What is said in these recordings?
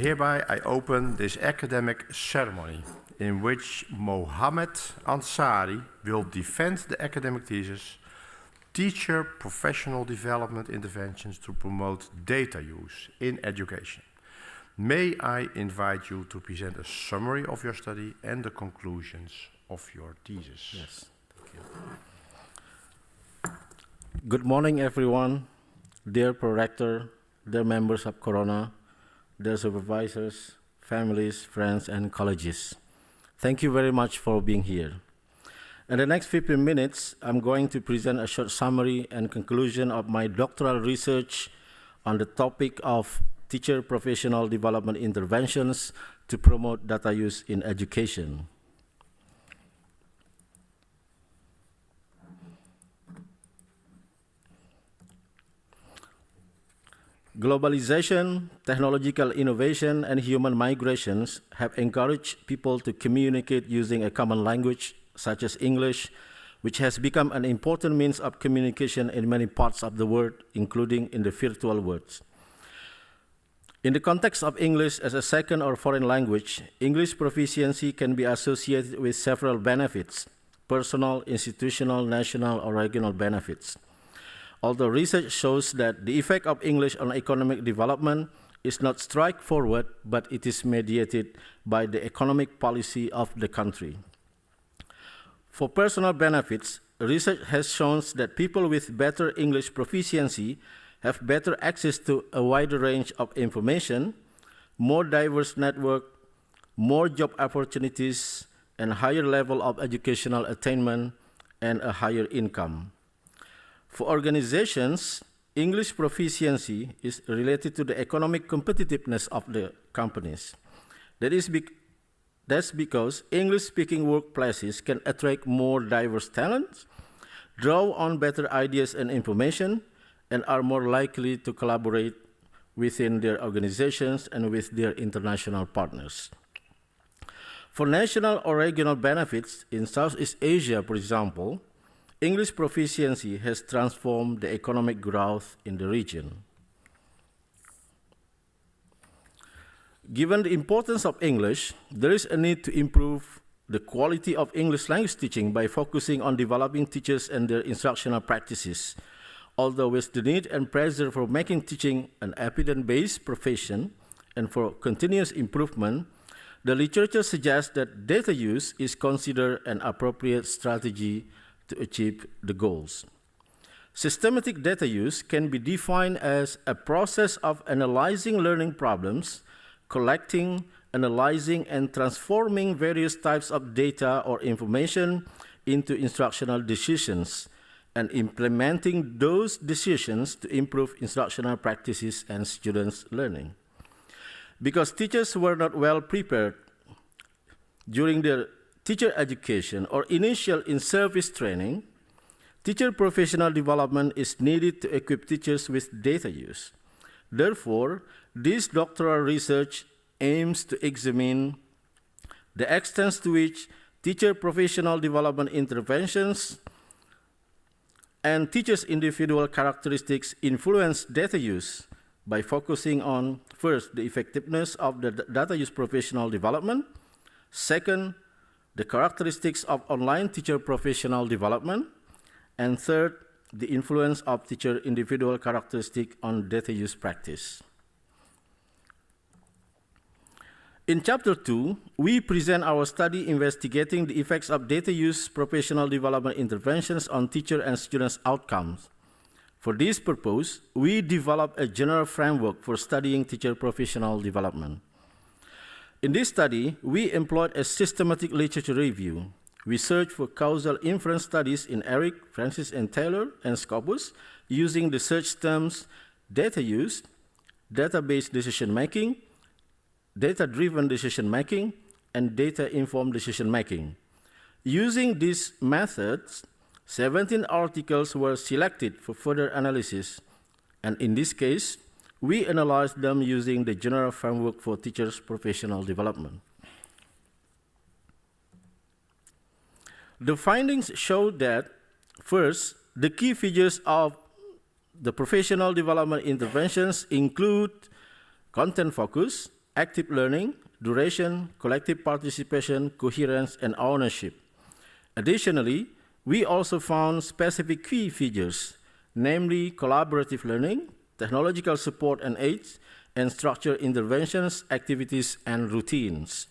Hereby I open this academic ceremony in which Fauzan Ansyari will defend the academic thesis, Teacher Professional Development Interventions to Promote Data Use in Education. May I invite you to present a summary of your study and the conclusions of your thesis. Yes, thank you. Good morning, everyone. Dear Prorector, dear members of Corona, dear supervisors, families, friends, and colleagues. Thank you very much for being here. In the next 15 minutes, I'm going to present a short summary and conclusion of my doctoral research on the topic of teacher professional development interventions to promote data use in education. Globalization, technological innovation, and human migrations have encouraged people to communicate using a common language, such as English, which has become an important means of communication in many parts of the world, including in the virtual world. In the context of English as a second or foreign language, English proficiency can be associated with several benefits: personal, institutional, national, or regional benefits. Although research shows that the effect of English on economic development is not straightforward, but it is mediated by the economic policy of the country. For personal benefits, research has shown that people with better English proficiency have better access to a wider range of information, more diverse network, more job opportunities, and higher level of educational attainment, and a higher income. For organizations, English proficiency is related to the economic competitiveness of the companies. That's because English-speaking workplaces can attract more diverse talents, draw on better ideas and information, and are more likely to collaborate within their organizations and with their international partners. For national or regional benefits, in Southeast Asia, for example, English proficiency has transformed the economic growth in the region. Given the importance of English, there is a need to improve the quality of English language teaching by focusing on developing teachers and their instructional practices. Although with the need and pressure for making teaching an evidence-based profession and for continuous improvement, the literature suggests that data use is considered an appropriate strategy to achieve the goals. Systematic data use can be defined as a process of analyzing learning problems, collecting, analyzing, and transforming various types of data or information into instructional decisions, and implementing those decisions to improve instructional practices and students' learning. Because teachers were not well prepared during their teacher education or initial in-service training, teacher professional development is needed to equip teachers with data use. Therefore, this doctoral research aims to examine the extent to which teacher professional development interventions and teachers' individual characteristics influence data use by focusing on, first, the effectiveness of the data use professional development, second, the characteristics of online teacher professional development, and third, the influence of teacher individual characteristic on data use practice. In Chapter 2, we present our study investigating the effects of data use professional development interventions on teacher and students' outcomes. For this purpose, we developed a general framework for studying teacher professional development. In this study, we employed a systematic literature review. We searched for causal inference studies in Eric, Francis, and Taylor, and Scopus, using the search terms data use, database decision-making, data-driven decision-making, and data-informed decision-making. Using these methods, 17 articles were selected for further analysis, and in this case, we analyzed them using the general framework for teachers' professional development. The findings show that, first, the key features of the professional development interventions include content focus, active learning, duration, collective participation, coherence, and ownership. Additionally, we also found specific key features, namely collaborative learning, technological support and aids, and structured interventions, activities, and routines.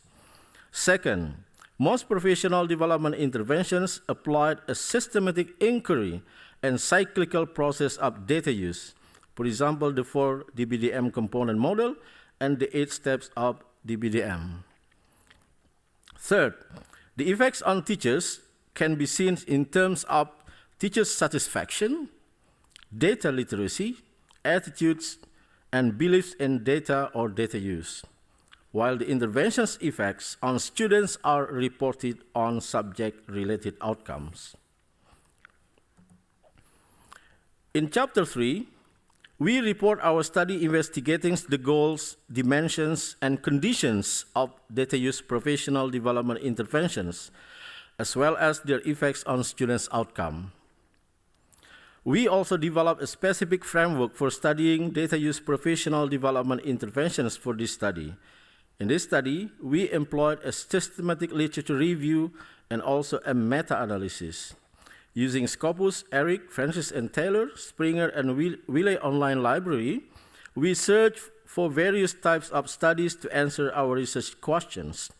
Second, most professional development interventions applied a systematic inquiry and cyclical process of data use. For example, the 4 DBDM component model and the 8 steps of DBDM. Third, the effects on teachers can be seen in terms of teachers' satisfaction, data literacy, attitudes, and beliefs in data or data use, while the intervention's effects on students are reported on subject-related outcomes. In Chapter 3, we report our study investigating the goals, dimensions, and conditions of data use professional development interventions, as well as their effects on students' outcome. We also developed a specific framework for studying data use professional development interventions for this study. In this study, we employed a systematic literature review and also a meta-analysis. Using Scopus, Eric, Francis, and Taylor, Springer, and Wiley Online Library, we searched for various types of studies to answer our research questions.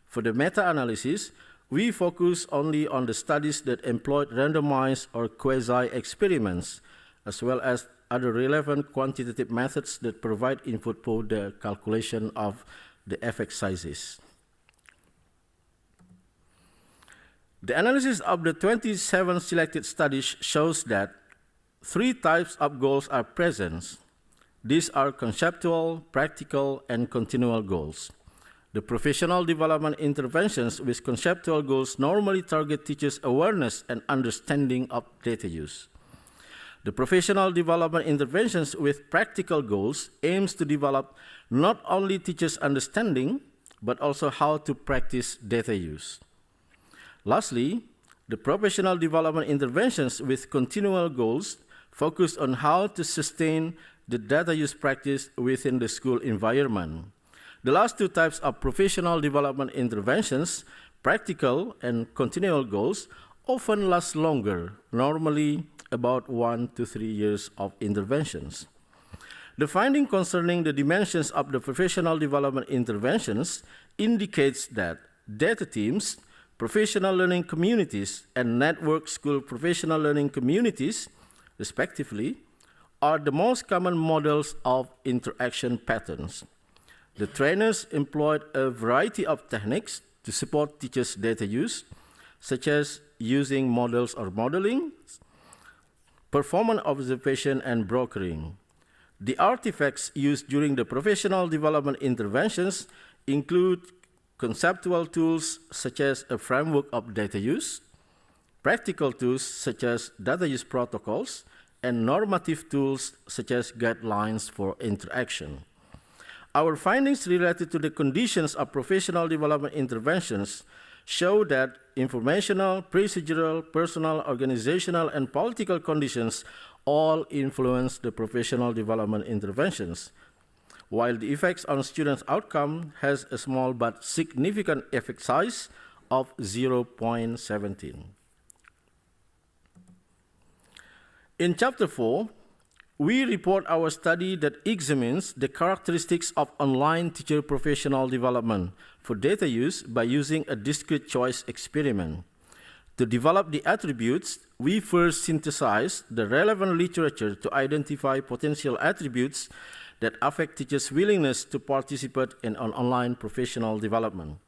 For the meta-analysis, we focus only on the studies that employed randomized or quasi-experiments, as well as other relevant quantitative methods that provide input for the calculation of the effect sizes. The analysis of the 27 selected studies shows that 3 types of goals are present. These are conceptual, practical, and continual goals. The professional development interventions with conceptual goals normally target teachers' awareness and understanding of data use. The professional development interventions with practical goals aims to develop not only teachers' understanding, but also how to practice data use. Lastly, the professional development interventions with continual goals focus on how to sustain the data use practice within the school environment. The last 2 types of professional development interventions, practical and continual goals, often last longer, normally about 1 to 3 years of interventions. The finding concerning the dimensions of the professional development interventions indicates that data teams, professional learning communities, and network school professional learning communities, respectively, are the most common models of interaction patterns. The trainers employed a variety of techniques to support teachers' data use, such as using models or modeling, performance observation, and brokering. The artifacts used during the professional development interventions include conceptual tools such as a framework of data use, practical tools such as data use protocols, and normative tools such as guidelines for interaction. Our findings related to the conditions of professional development interventions show that informational, procedural, personal, organizational, and political conditions all influence the professional development interventions, while the effects on students' outcome has a small but significant effect size of 0.17. In Chapter 4, we report our study that examines the characteristics of online teacher professional development for data use by using a discrete choice experiment. To develop the attributes, we first synthesized the relevant literature to identify potential attributes that affect teachers' willingness to participate in an online professional development.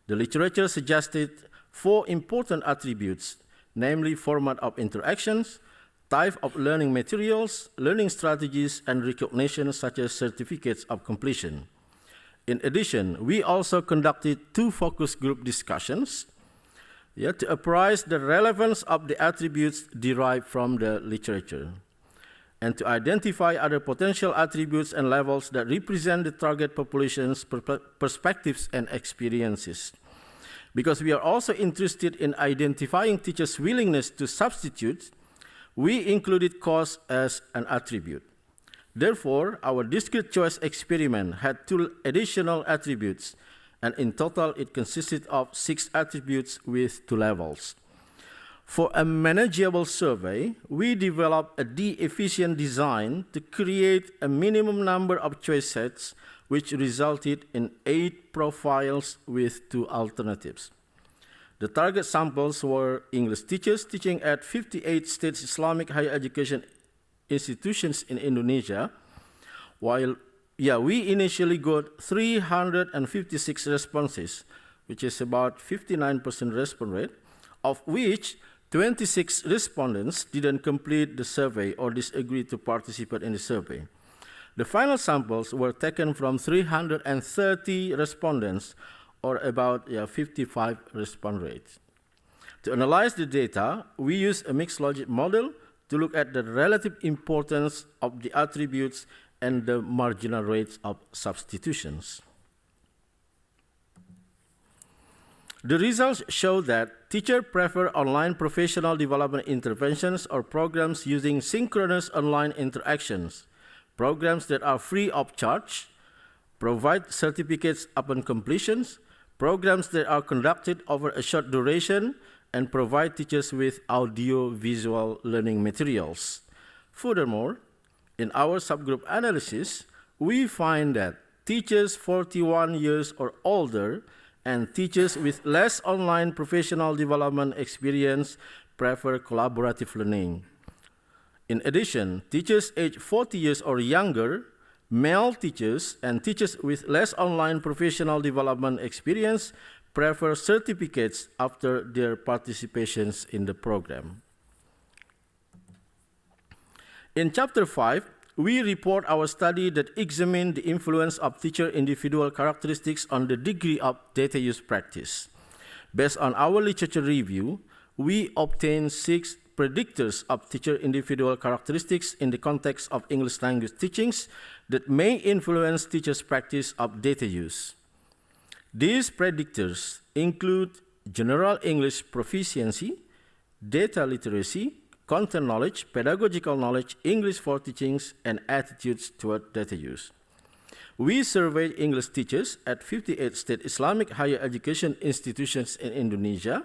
The literature suggested 4 important attributes, namely format of interactions, type of learning materials, learning strategies, and recognition such as certificates of completion. In addition, we also conducted 2 focus group discussions to apprise the relevance of the attributes derived from the literature, and to identify other potential attributes and levels that represent the target population's perspectives and experiences. Because we are also interested in identifying teachers' willingness to substitute, we included cost as an attribute. Therefore, our discrete choice experiment had 2 additional attributes, and in total it consisted of 6 attributes with 2 levels. For a manageable survey, we developed a D-efficient design to create a minimum number of choice sets, which resulted in 8 profiles with 2 alternatives. The target samples were English teachers teaching at 58 state Islamic higher education institutions in Indonesia, while we initially got 356 responses, which is about 59% response rate, of which 26 respondents didn't complete the survey or disagreed to participate in the survey. The final samples were taken from 330 respondents, or about 55 response rates. To analyze the data, we used a mixed logic model to look at the relative importance of the attributes and the marginal rates of substitutions. The results show that teachers prefer online professional development interventions or programs using synchronous online interactions, programs that are free of charge, provide certificates upon completion, programs that are conducted over a short duration, and provide teachers with audio-visual learning materials. Furthermore, in our subgroup analysis, we find that teachers 41 years or older and teachers with less online professional development experience prefer collaborative learning. In addition, teachers aged 40 years or younger, male teachers, and teachers with less online professional development experience prefer certificates after their participations in the program. In Chapter 5, we report our study that examined the influence of teacher individual characteristics on the degree of data use practice. Based on our literature review, we obtained 6 predictors of teacher individual characteristics in the context of English language teachings that may influence teachers' practice of data use. These predictors include general English proficiency, data literacy, content knowledge, pedagogical knowledge, English for teachings, and attitudes toward data use. We surveyed English teachers at 58 state Islamic higher education institutions in Indonesia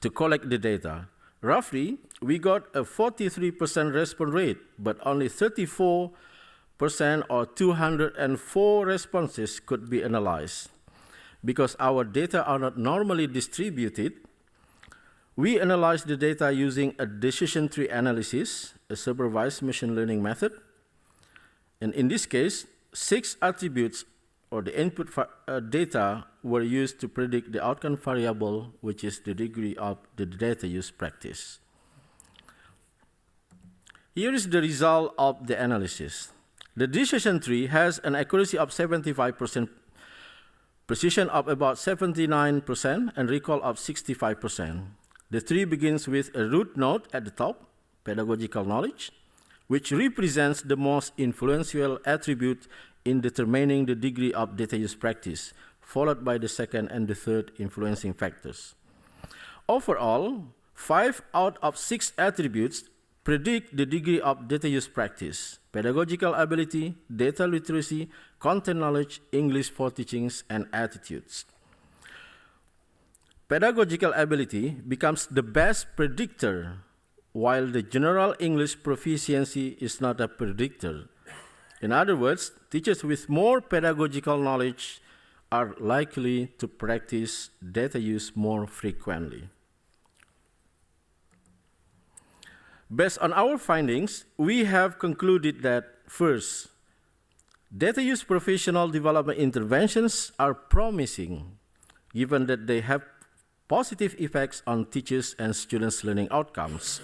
to collect the data. Roughly, we got a 43% response rate, but only 34% or 204 responses could be analyzed. Because our data are not normally distributed, we analyzed the data using a decision tree analysis, a supervised machine learning method. And in this case, 6 attributes or the input data were used to predict the outcome variable, which is the degree of the data use practice. Here is the result of the analysis. The decision tree has an accuracy of 75%, precision of about 79%, and recall of 65%. The tree begins with a root node at the top, pedagogical knowledge, which represents the most influential attribute in determining the degree of data use practice, followed by the second and the third influencing factors. Overall, 5 out of 6 attributes predict the degree of data use practice: pedagogical ability, data literacy, content knowledge, English for teachings, and attitudes. Pedagogical ability becomes the best predictor, while the general English proficiency is not a predictor. In other words, teachers with more pedagogical knowledge are likely to practice data use more frequently. Based on our findings, we have concluded that, first, data use professional development interventions are promising, given that they have positive effects on teachers' and students' learning outcomes.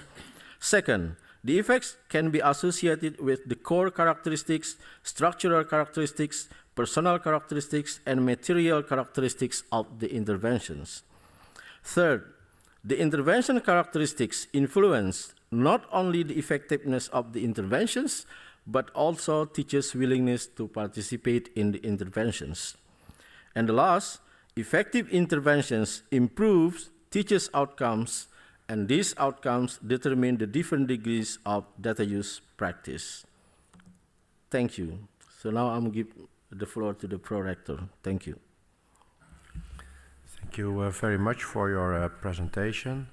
Second, the effects can be associated with the core characteristics, structural characteristics, personal characteristics, and material characteristics of the interventions. Third, the intervention characteristics influence not only the effectiveness of the interventions, but also teachers' willingness to participate in the interventions. And the last, effective interventions improve teachers' outcomes, and these outcomes determine the different degrees of data use practice. Thank you. So now I'm give the floor to the pro-rector. Thank you. Thank you very much for your presentation.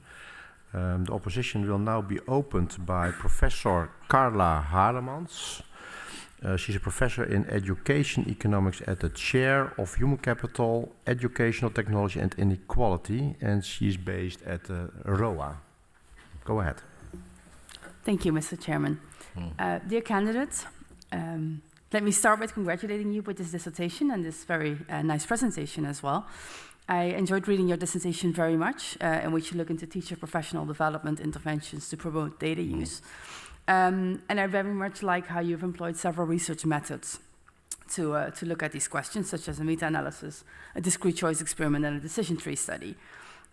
The opposition will now be opened by Professor Carla Haremans. She's a professor in education economics at the Chair of Human Capital, Educational Technology and Inequality, and she's based at ROA. Go ahead. Thank you, Mr. Chairman. Dear candidates, let me start with congratulating you with this dissertation and this very nice presentation as well. I enjoyed reading your dissertation very much, in which you look into teacher professional development interventions to promote data use. And I very much like how you've employed several research methods to look at these questions, such as a meta-analysis, a discrete choice experiment, and a decision tree study.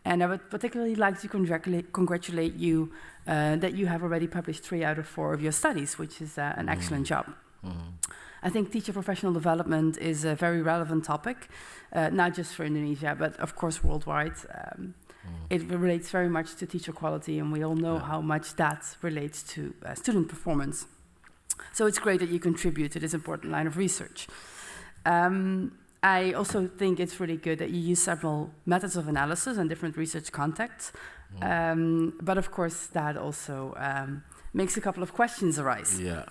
And I would particularly like to congratulate you that you have already published 3 out of 4 of your studies, which is an excellent job. I think teacher professional development is a very relevant topic, not just for Indonesia, but of course worldwide. It relates very much to teacher quality, and we all know how much that relates to student performance. So it's great that you contribute to this important line of research. I also think it's really good that you use several methods of analysis and different research contexts. But of course, that also makes a couple of questions arise. Yeah.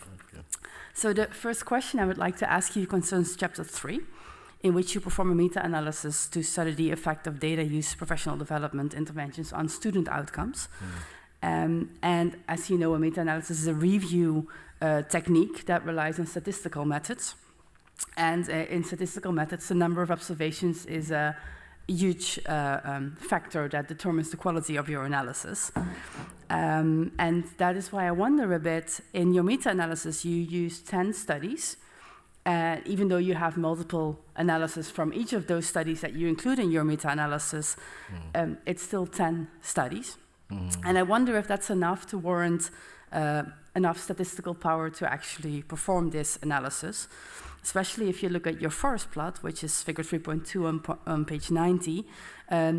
So the first question I would like to ask you concerns chapter 3, in which you perform a meta-analysis to study the effect of data use professional development interventions on student outcomes. And as you know, a meta-analysis is a review technique that relies on statistical methods. And in statistical methods, the number of observations is a huge factor that determines the quality of your analysis. And that is why I wonder a bit, in your meta-analysis, you use 10 studies, even though you have multiple analysis from each of those studies that you include in your meta-analysis, it's still 10 studies. And I wonder if that's enough to warrant enough statistical power to actually perform this analysis, especially if you look at your forest plot, which is figure 3.2 on page 90.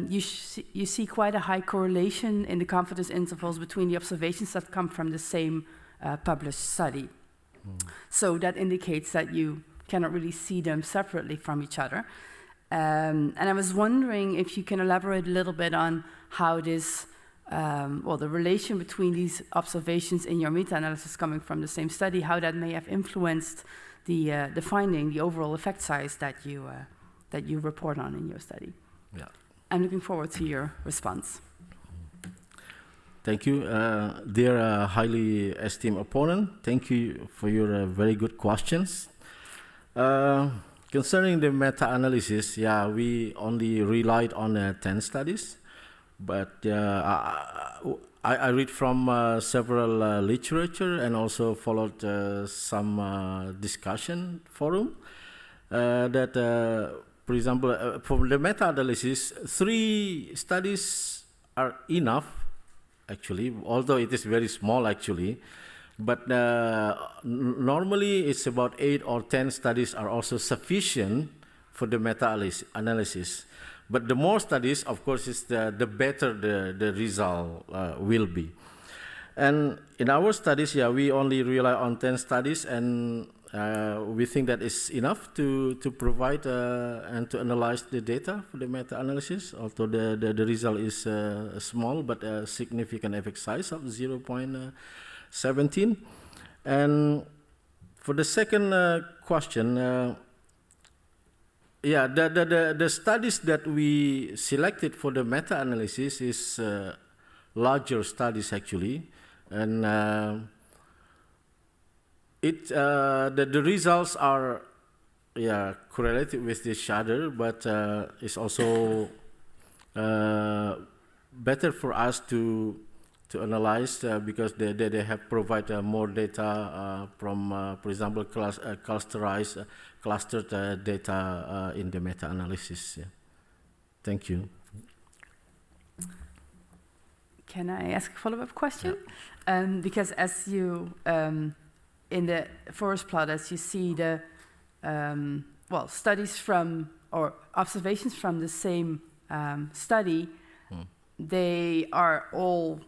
You see quite a high correlation in the confidence intervals between the observations that come from the same published study. So that indicates that you cannot really see them separately from each other. And I was wondering if you can elaborate a little bit on how this, the relation between these observations in your meta-analysis coming from the same study, how that may have influenced the finding, the overall effect size that you report on in your study. Yeah. I'm looking forward to your response. Thank you. Dear highly esteemed opponent, thank you for your very good questions. Concerning the meta-analysis, we only relied on 10 studies, but I read from several literature and also followed some discussion forum that, for example, for the meta-analysis, 3 studies are enough, actually, although it is very small, actually. But normally, it's about 8 or 10 studies are also sufficient for the meta-analysis. But the more studies, of course, is the better the result will be. And in our studies, we only rely on 10 studies, and we think that is enough to provide and to analyze the data for the meta-analysis, although the result is small, but a significant effect size of 0.17. And for the second question, the studies that we selected for the meta-analysis is larger studies, actually, and the results are correlated with each other, but it's also better for us to analyze because they have provided more data from, for example, clustered data in the meta-analysis. Thank you. Can I ask a follow-up question? Because as you, in the forest plot, as you see the, studies from, or observations from the same study, they are all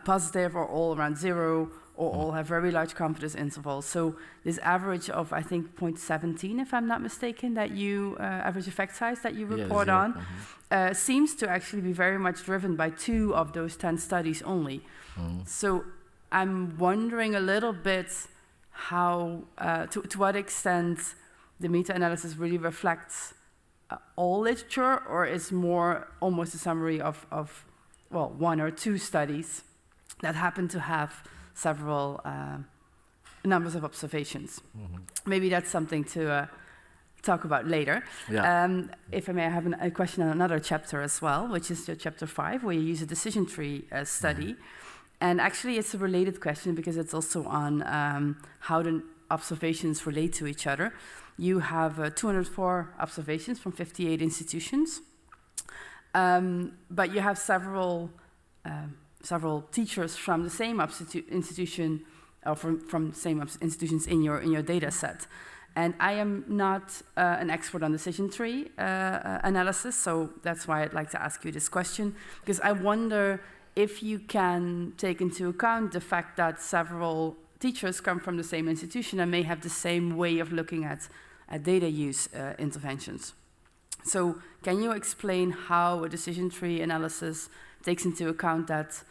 positive or all around 0 or all have very large confidence intervals. So this average of, I think, 0.17, if I'm not mistaken, that you, average effect size that you report on, seems to actually be very much driven by 2 of those 10 studies only. So I'm wondering a little bit how, to what extent the meta-analysis really reflects all literature, or is more almost a summary of well, 1 or 2 studies that happen to have several numbers of observations. Maybe that's something to talk about later. If I may, I have a question on another chapter as well, which is chapter 5, where you use a decision tree study. And actually, it's a related question because it's also on how the observations relate to each other. You have 204 observations from 58 institutions, but you have several teachers from the same institution, or from same institutions in your data set. And I am not an expert on decision tree analysis, so that's why I'd like to ask you this question, because I wonder if you can take into account the fact that several teachers come from the same institution and may have the same way of looking at data use interventions. So can you explain how a decision tree analysis takes into account that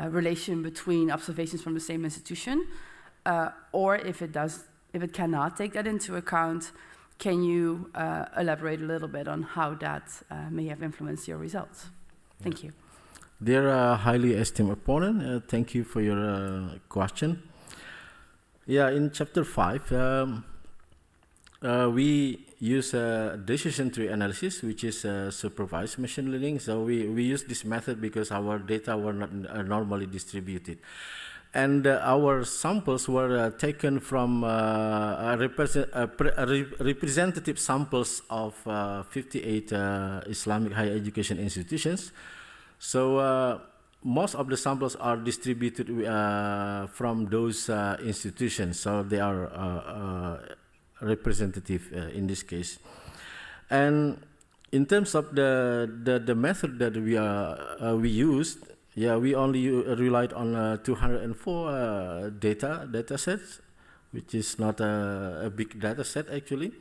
relation between observations from the same institution, or if it cannot take that into account, can you elaborate a little bit on how that may have influenced your results? Thank you. Dear highly esteemed opponent, thank you for your question. Yeah, in chapter 5, we use decision tree analysis, which is supervised machine learning. So we use this method because our data were not normally distributed. And our samples were taken from representative samples of 58 Islamic higher education institutions. So most of the samples are distributed from those institutions, so they are representative in this case. And in terms of the method that we used, we only relied on 204 data sets, which is not a big data set actually.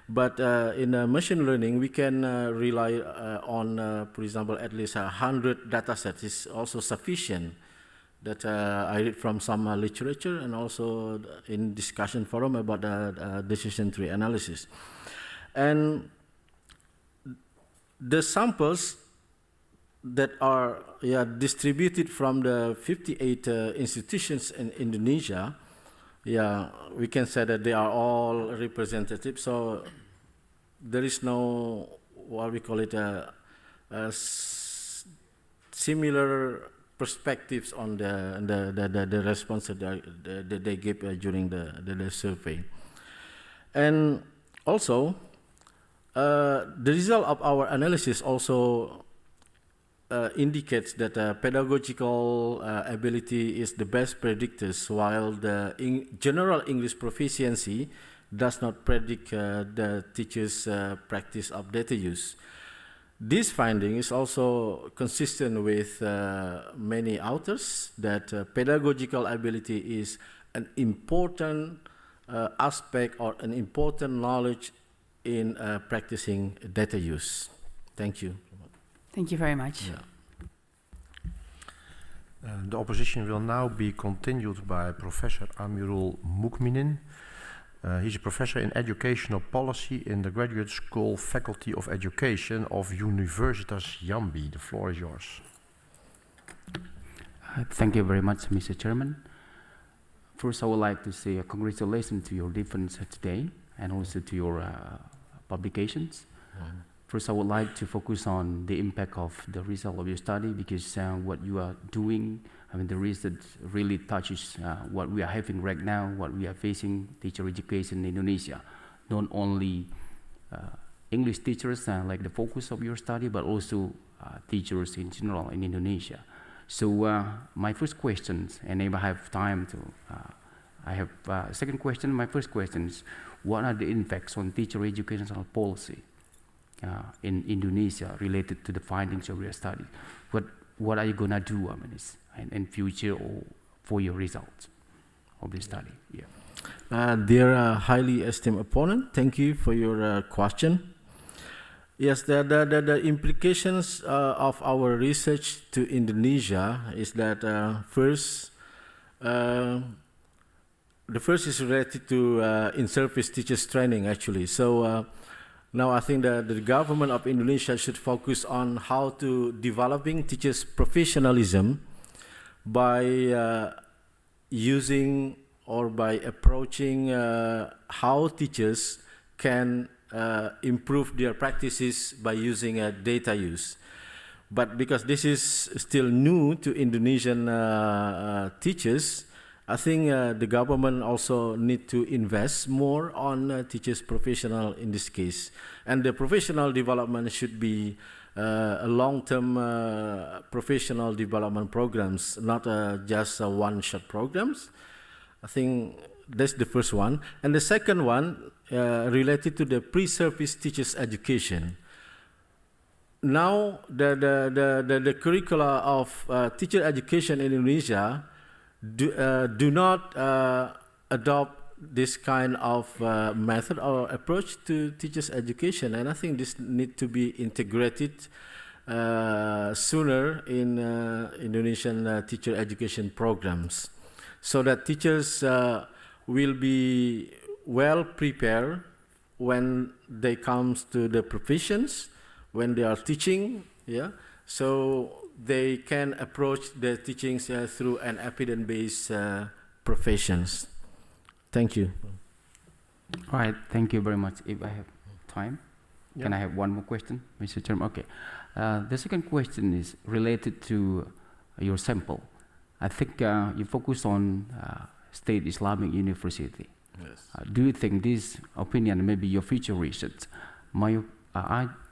But in machine learning, we can rely on, for example, at least 100 data sets is also sufficient. That I read from some literature and also in discussion forum about decision tree analysis. And the samples that are distributed from the 58 institutions in Indonesia, we can say that they are all representative. So there is no, what we call it, similar perspectives on the response that they gave during the survey. And also, the result of our analysis also indicates that pedagogical ability is the best predictors, while the general English proficiency does not predict the teacher's practice of data use. This finding is also consistent with many authors that pedagogical ability is an important aspect or an important knowledge in practicing data use. Thank you. Thank you very much. The opposition will now be continued by Professor Amirul Mukminin. He's a professor in educational policy in the Graduate School Faculty of Education of Universitas Jambi. The floor is yours. Thank you very much, Mr. Chairman. First, I would like to say congratulations to your defense today and also to your publications. First, I would like to focus on the impact of the result of your study, because what you are doing, I mean, the research really touches what we are having right now, what we are facing, teacher education in Indonesia. Not only English teachers, like the focus of your study, but also teachers in general in Indonesia. So my first question, and if I have time to, I have a second question. My first question is, what are the impacts on teacher educational policy in Indonesia related to the findings of your study? What are you gonna do, I mean, in future or for your results? of this study? Yeah. Dear highly esteemed opponent, thank you for your question. Yes, the implications of our research to Indonesia is that first, the first is related to in-service teachers training actually. So now I think that the government of Indonesia should focus on how to developing teachers' professionalism by using or by approaching how teachers can improve their practices by using data use. But because this is still new to Indonesian teachers, I think the government also need to invest more on teachers' professional in this case. And the professional development should be a long-term professional development programs, not just one-shot programs. I think that's the first one. And the second one related to the pre-service teachers' education. Now, the curricula of teacher education in Indonesia do not adopt this kind of method or approach to teachers' education, and I think this need to be integrated sooner in Indonesian teacher education programs, so that teachers will be well prepared when they come to the professions, when they are teaching, yeah, so they can approach the teachings through an evidence-based professions. Thank you. All right, thank you very much. If I have time, can I have one more question, Mr. Chairman? Okay. The second question is related to your sample. I think you focus on State Islamic University. Yes. Do you think this opinion may be your future research? My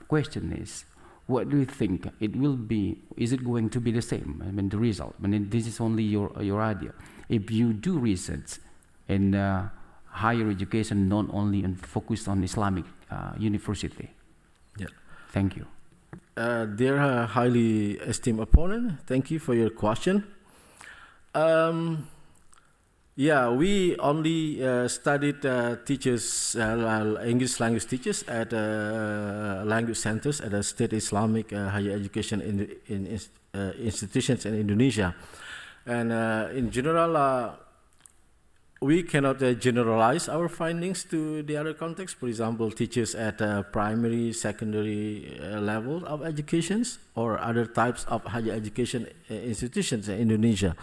question is, what do you think it will be? Is it going to be the same? I mean, the result. I mean, this is only your idea. If you do research in higher education, not only focused on Islamic university. Yeah. Thank you. Dear highly esteemed opponent, thank you for your question. Yeah, we only studied teachers, English language teachers at language centers at the state Islamic higher education institutions in Indonesia. And in general, we cannot generalize our findings to the other contexts. For example, teachers at primary, secondary level of educations or other types of higher education institutions in Indonesia,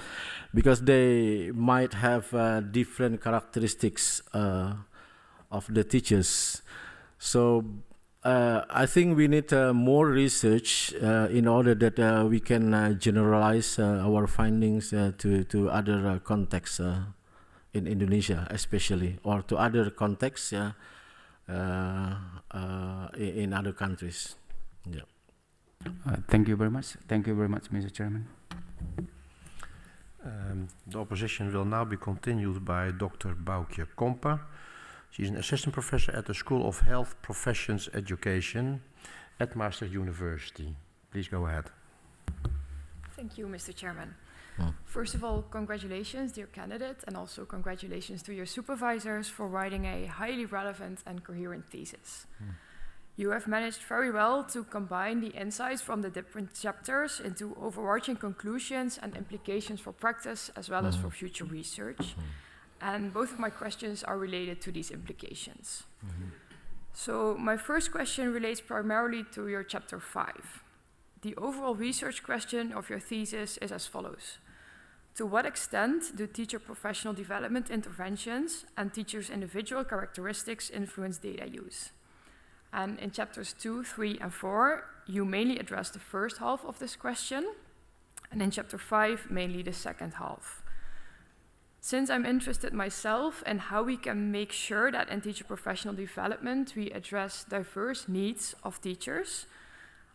because they might have different characteristics of the teachers. So I think we need more research in order that we can generalize our findings to other contexts in Indonesia, especially, or to other contexts in other countries. Yeah. Thank you very much. Thank you very much, Mr. Chairman. The opposition will now be continued by Dr. Boukje Kompe. She's an assistant professor at the School of Health Professions Education at Maastricht University. Please go ahead. Thank you, Mr. Chairman. First of all, congratulations, dear candidate, and also congratulations to your supervisors for writing a highly relevant and coherent thesis. You have managed very well to combine the insights from the different chapters into overarching conclusions and implications for practice as well as for future research. And both of my questions are related to these implications. So my first question relates primarily to your chapter 5. The overall research question of your thesis is as follows. To what extent do teacher professional development interventions and teachers' individual characteristics influence data use? And in chapters 2, 3, and 4, you mainly address the first half of this question, and in chapter 5, mainly the second half. Since I'm interested myself in how we can make sure that in teacher professional development we address diverse needs of teachers,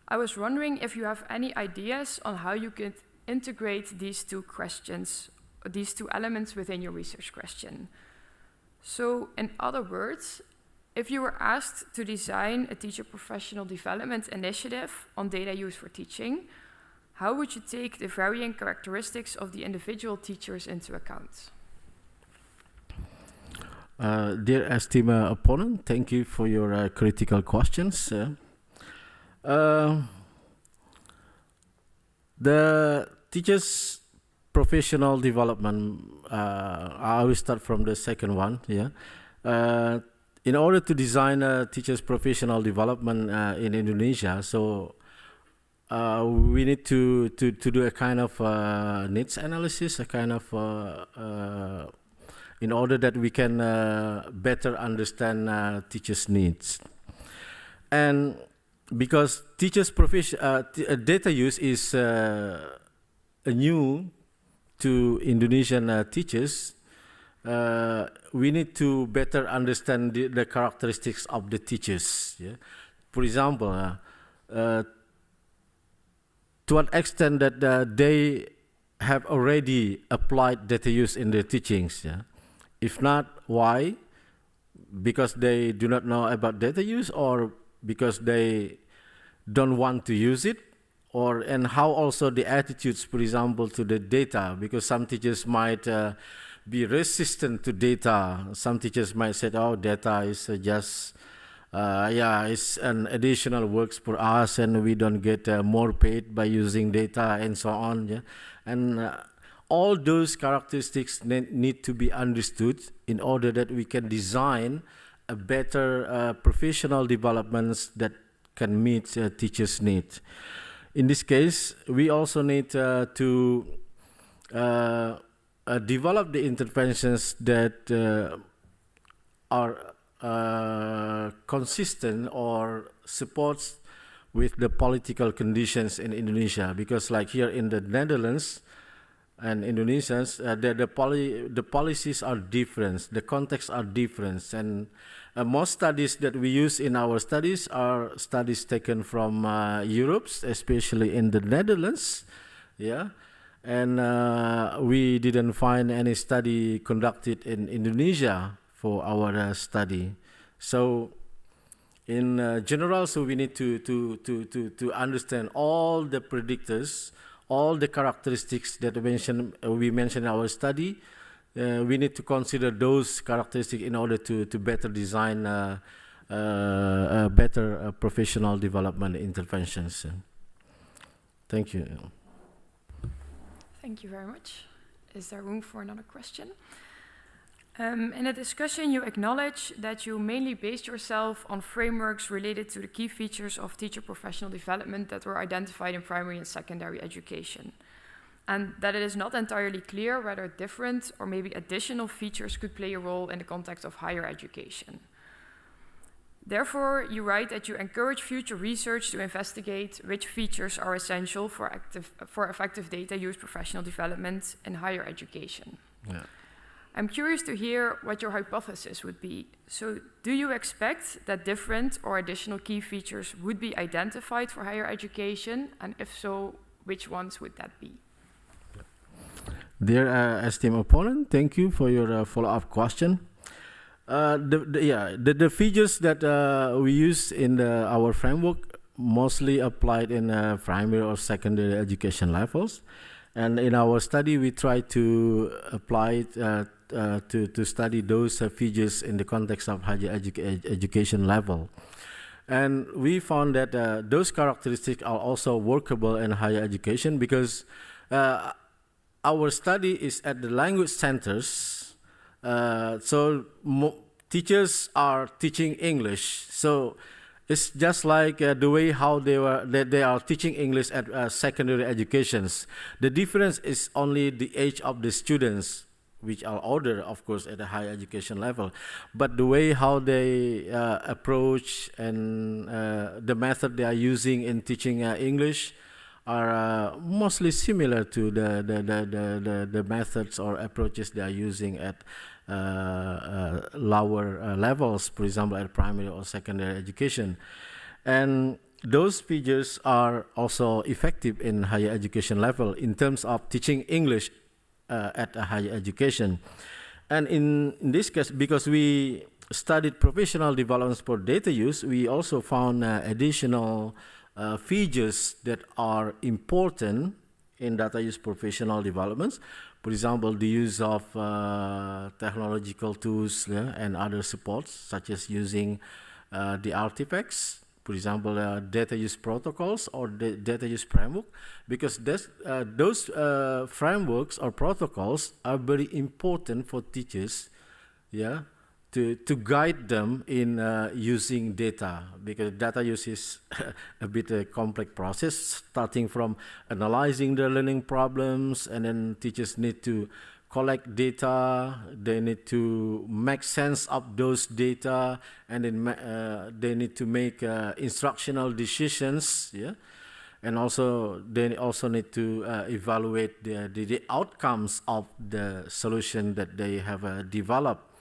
I was wondering if you have any ideas on how you could integrate these two questions, these two elements within your research question. So, in other words, if you were asked to design a teacher professional development initiative on data use for teaching, how would you take the varying characteristics of the individual teachers into account? Dear esteemed opponent, thank you for your critical questions. The teachers' professional development, I will start from the second one. Yeah. In order to design a teacher's professional development in Indonesia, so we need to do a kind of needs analysis, a kind of in order that we can better understand teachers' needs. And because teachers' data use is new to Indonesian teachers, we need to better understand the characteristics of the teachers. Yeah? For example, to an extent that they have already applied data use in their teachings. Yeah? If not, why? Because they do not know about data use, or because they don't want to use it, and how also the attitudes, for example, to the data, because some teachers might be resistant to data. Some teachers might say, oh, data is just, it's an additional works for us and we don't get more paid by using data and so on. Yeah? And all those characteristics need to be understood in order that we can design a better professional developments that can meet teachers' needs. In this case, we also need to develop the interventions that are consistent or supports with the political conditions in Indonesia. Because like here in the Netherlands and Indonesians, the policies are different, the contexts are different, and most studies that we use in our studies are studies taken from Europe, especially in the Netherlands, yeah, and we didn't find any study conducted in Indonesia for our study. So in general, so we need to understand all the predictors, all the characteristics that we mentioned in our study. We need to consider those characteristics in order to better design better professional development interventions. Thank you. Thank you very much. Is there room for another question? In the discussion, you acknowledge that you mainly based yourself on frameworks related to the key features of teacher professional development that were identified in primary and secondary education, and that it is not entirely clear whether different or maybe additional features could play a role in the context of higher education. Therefore, you write that you encourage future research to investigate which features are essential for effective data use professional development in higher education. Yeah. I'm curious to hear what your hypothesis would be. So, do you expect that different or additional key features would be identified for higher education? And if so, which ones would that be? Dear esteemed opponent, thank you for your follow-up question. The features that we use in our framework mostly applied in primary or secondary education levels. And in our study, we try to apply it to study those features in the context of higher education level. And we found that those characteristics are also workable in higher education because our study is at the language centers. So teachers are teaching English. So it's just like the way how they are teaching English at secondary educations. The difference is only the age of the students, which are older, of course, at a higher education level. But the way how they approach and the method they are using in teaching English are mostly similar to the methods or approaches they are using at lower levels, for example, at primary or secondary education. And those features are also effective in higher education level in terms of teaching English at a higher education. And in this case, because we studied professional developments for data use, we also found additional features that are important in data use professional developments. For example, the use of technological tools and other supports, such as using the artifacts, for example, data use protocols or the data use framework, because those frameworks or protocols are very important for teachers, to guide them in using data, because data use is a bit a complex process, starting from analyzing the learning problems, and then teachers need to collect data, they need to make sense of those data, and then they need to make instructional decisions, and also they also need to evaluate the outcomes of the solution that they have developed.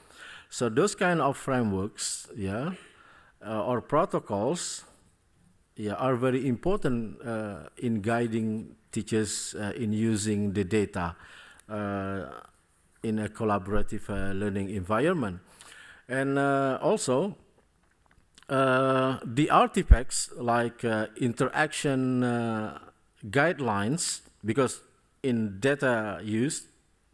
So those kind of frameworks, or protocols, are very important in guiding teachers in using the data in a collaborative learning environment. And also, the artifacts like interaction guidelines, because in data use,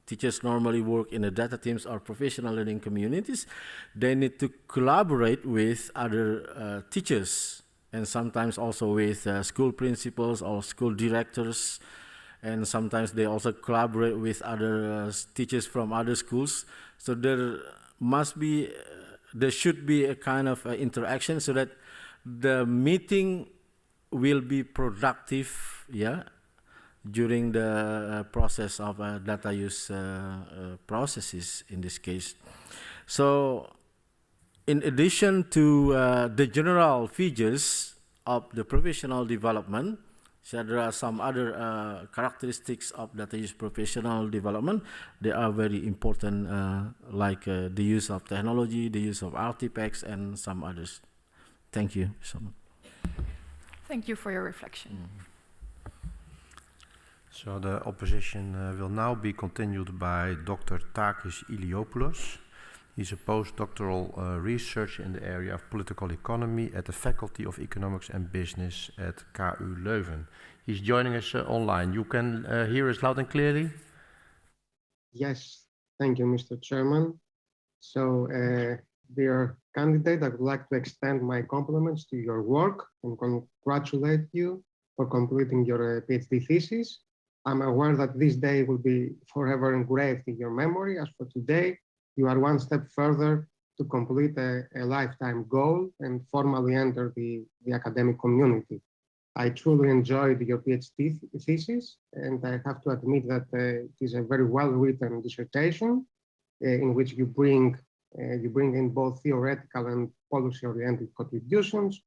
teachers normally work in the data teams or professional learning communities. They need to collaborate with other teachers, and sometimes also with school principals or school directors, and sometimes they also collaborate with other teachers from other schools. So there should be a kind of interaction so that the meeting will be productive, during the process of data use processes in this case. So in addition to the general features of the professional development, so there are some other characteristics of data use professional development. They are very important, like the use of technology, the use of artifacts, and some others. Thank you so much. Thank you for your reflection. So the opposition will now be continued by Dr. Takis Iliopoulos. He's a postdoctoral researcher in the area of political economy at the Faculty of Economics and Business at KU Leuven. He's joining us online. You can hear us loud and clearly? Yes, thank you, Mr. Chairman. So, dear candidate, I would like to extend my compliments to your work and congratulate you for completing your PhD thesis. I'm aware that this day will be forever engraved in your memory. As for today, you are one step further to complete a lifetime goal and formally enter the academic community. I truly enjoyed your PhD thesis, and I have to admit that it is a very well-written dissertation in which you bring in both theoretical and policy-oriented contributions.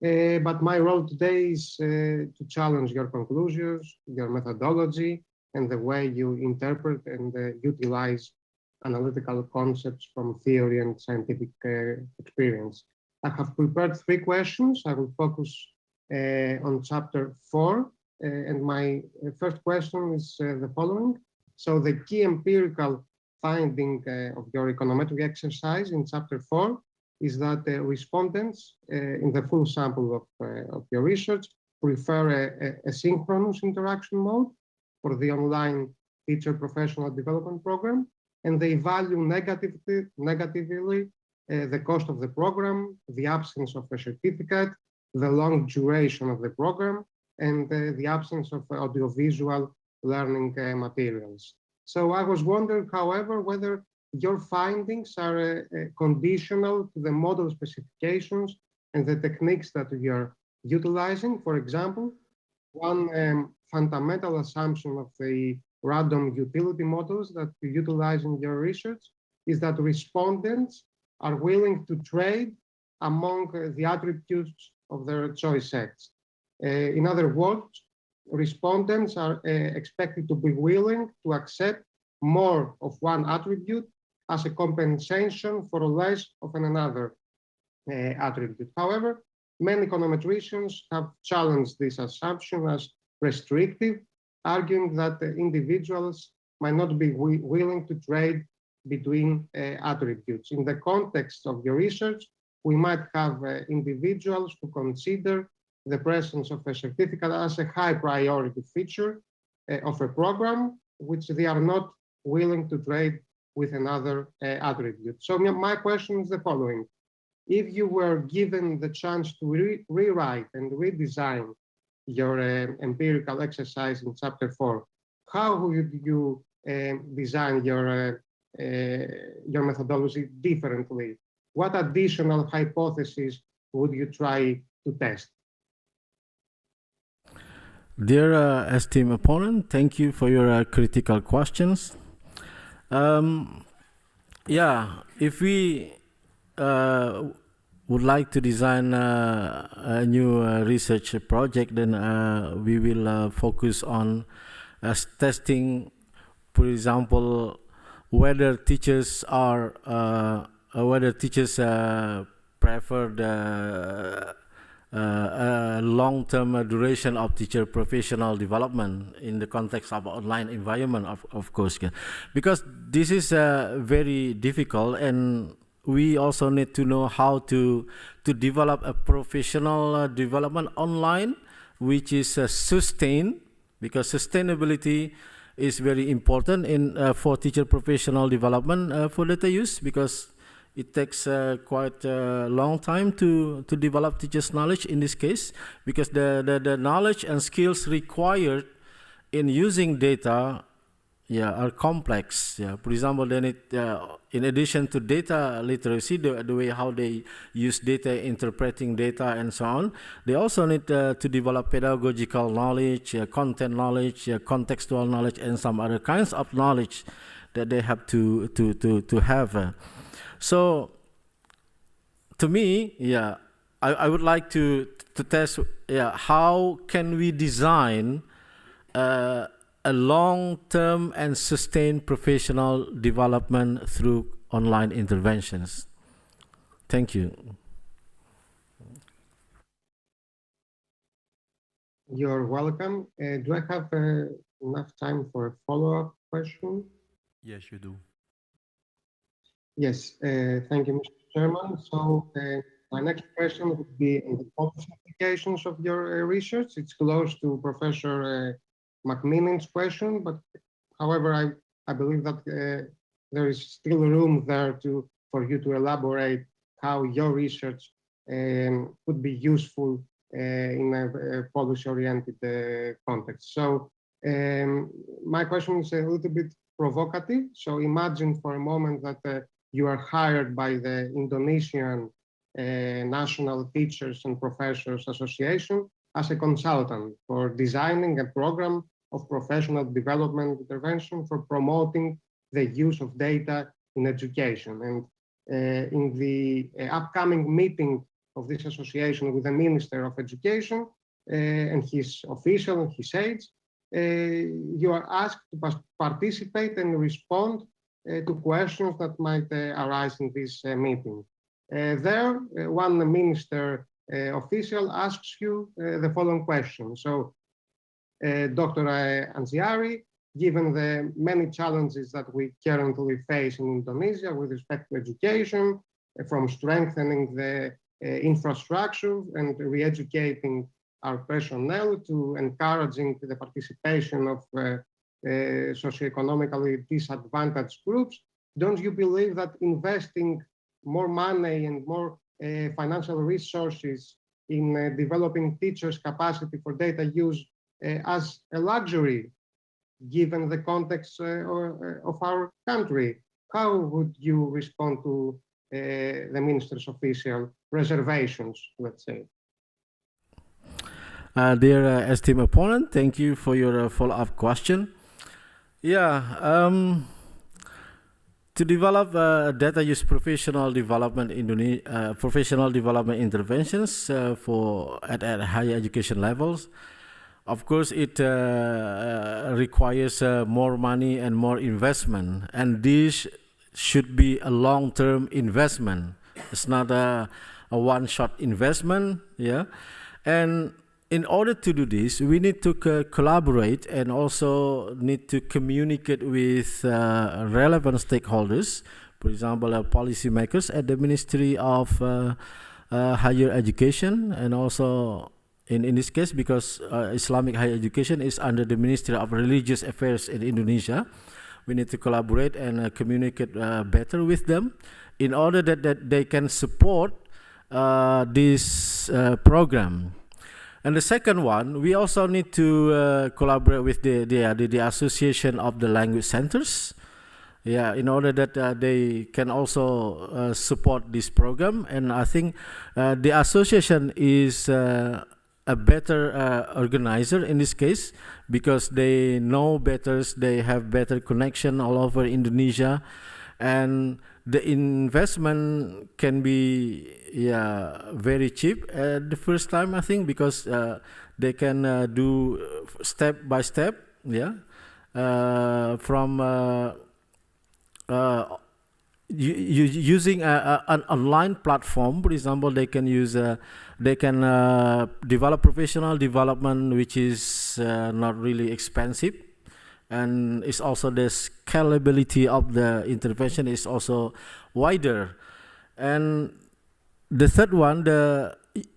But my role today is to challenge your conclusions, your methodology, and the way you interpret and utilize analytical concepts from theory and scientific experience. I have prepared 3 questions. I will focus on chapter 4. And my first question is the following. So the key empirical finding of your econometric exercise in chapter 4 is that respondents in the full sample of your research prefer a synchronous interaction mode for the online teacher professional development program, and they value negatively the cost of the program, the absence of a certificate, the long duration of the program, and the absence of audiovisual learning materials. So I was wondering, however, whether your findings are conditional to the model specifications and the techniques that you are utilizing. For example, one fundamental assumption of the random utility models that you utilize in your research is that respondents are willing to trade among the attributes of their choice sets. In other words, respondents are expected to be willing to accept more of one attribute as a compensation for less of another attribute. However, many econometricians have challenged this assumption as restrictive, arguing that individuals might not be willing to trade between attributes. In the context of your research, we might have individuals who consider the presence of a certificate as a high priority feature, of a program which they are not willing to trade with another attribute. So my question is the following. If you were given the chance to rewrite and redesign your empirical exercise in chapter 4, how would you design your methodology differently? What additional hypotheses would you try to test? Dear esteemed opponent, thank you for your critical questions. If we would like to design a new research project, then we will focus on testing, for example, whether teachers prefer the long-term duration of teacher professional development in the context of online environment, of course, because this is very difficult, and we also need to know how to develop a professional development online, which is sustained, because sustainability is very important in for teacher professional development for data use, because it takes quite a long time to develop teachers' knowledge in this case, because the knowledge and skills required in using data are complex. For example, they need, in addition to data literacy, the way how they use data, interpreting data, and so on, they also need to develop pedagogical knowledge, content knowledge, contextual knowledge, and some other kinds of knowledge that they have to have. So, to me, I would like to test, how can we design a long-term and sustained professional development through online interventions. Thank you. You're welcome. Do I have enough time for a follow-up question? Yes, you do. Yes, thank you, Mr. Chairman. So my next question would be on the policy implications of your research. It's close to Professor McMillan's question, but however, I believe that there is still room there for you to elaborate how your research could be useful in a policy-oriented context. So my question is a little bit provocative. So imagine for a moment that you are hired by the Indonesian National Teachers and Professors Association as a consultant for designing a program of professional development intervention for promoting the use of data in education. And in the upcoming meeting of this association with the Minister of Education and his official and his aides, you are asked to participate and respond to questions that might arise in this meeting. There, one minister official asks you the following question. So, Dr. Ansyari, given the many challenges that we currently face in Indonesia with respect to education, from strengthening the infrastructure and re-educating our personnel to encouraging the participation of socioeconomically disadvantaged groups, don't you believe that investing more money and more financial resources in developing teachers' capacity for data use as a luxury, given the context of our country? How would you respond to the minister's official reservations, let's say? Dear esteemed opponent, thank you for your follow-up question. To develop data use professional development interventions at higher education levels, of course, it requires more money and more investment, and this should be a long-term investment. It's not a one-shot investment, and in order to do this, we need to collaborate and also need to communicate with relevant stakeholders, for example, policymakers at the Ministry of Higher Education, and also in this case, because Islamic higher education is under the Ministry of Religious Affairs in Indonesia. We need to collaborate and communicate better with them in order that they can support this program. And the second one, we also need to collaborate with the Association of the Language Centers, in order that they can also support this program. And I think the association is a better organizer in this case, because they know better, they have better connection all over Indonesia, and the investment can be very cheap at the first time, I think, because they can do step by step, from using an online platform. For example, they can use develop professional development, which is not really expensive, and it's also the scalability of the intervention is also wider. And the third one,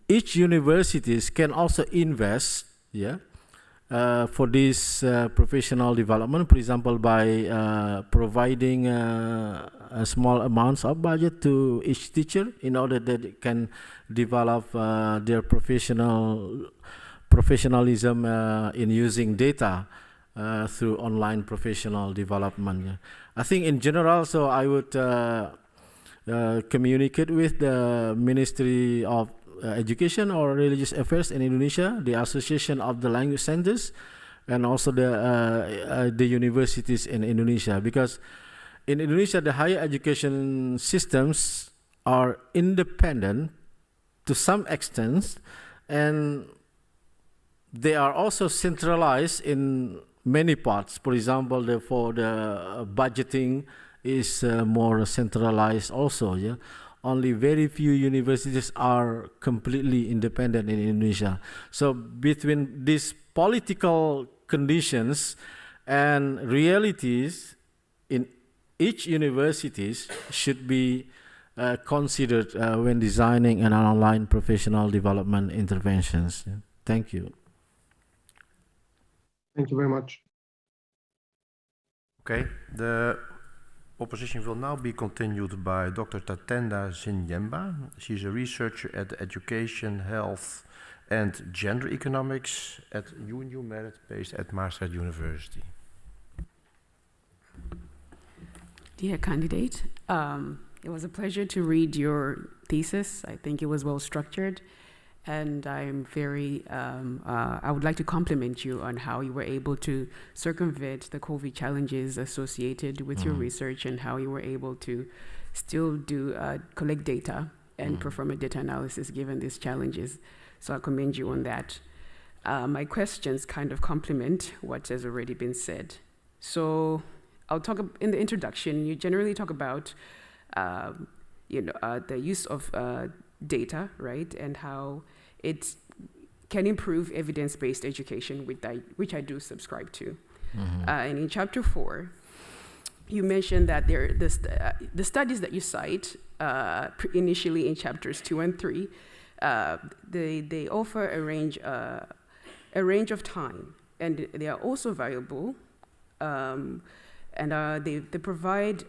each universities can also invest, for this professional development, for example, by providing small amounts of budget to each teacher in order that they can develop their professionalism in using data through online professional development. I think in general, so I would communicate with the Ministry of Education or Religious Affairs in Indonesia, the Association of the Language Centers, and also the universities in Indonesia, because in Indonesia the higher education systems are independent to some extent, and they are also centralized in many parts. For example, for the budgeting is more centralized also. Only very few universities are completely independent in Indonesia. So between these political conditions and realities, in each universities should be considered when designing an online professional development interventions. Thank you. Thank you very much. Okay, the opposition will now be continued by Dr. Tatenda Zinyemba. She's a researcher at Education, Health and Gender Economics at UNU Merit, based at Maastricht University. Dear candidate, it was a pleasure to read your thesis. I think it was well structured, and I'm very, I would like to compliment you on how you were able to circumvent the COVID challenges associated with your research, and how you were able to still collect data and perform a data analysis given these challenges. So I commend you on that. My questions kind of complement what has already been said. So I'll talk in the introduction. You generally talk about, the use of data, right, and how it can improve evidence-based education, which I do subscribe to. And in chapter 4, you mentioned that the studies that you cite initially in chapters 2 and 3, they offer a range of time, and they are also variable, and they provide.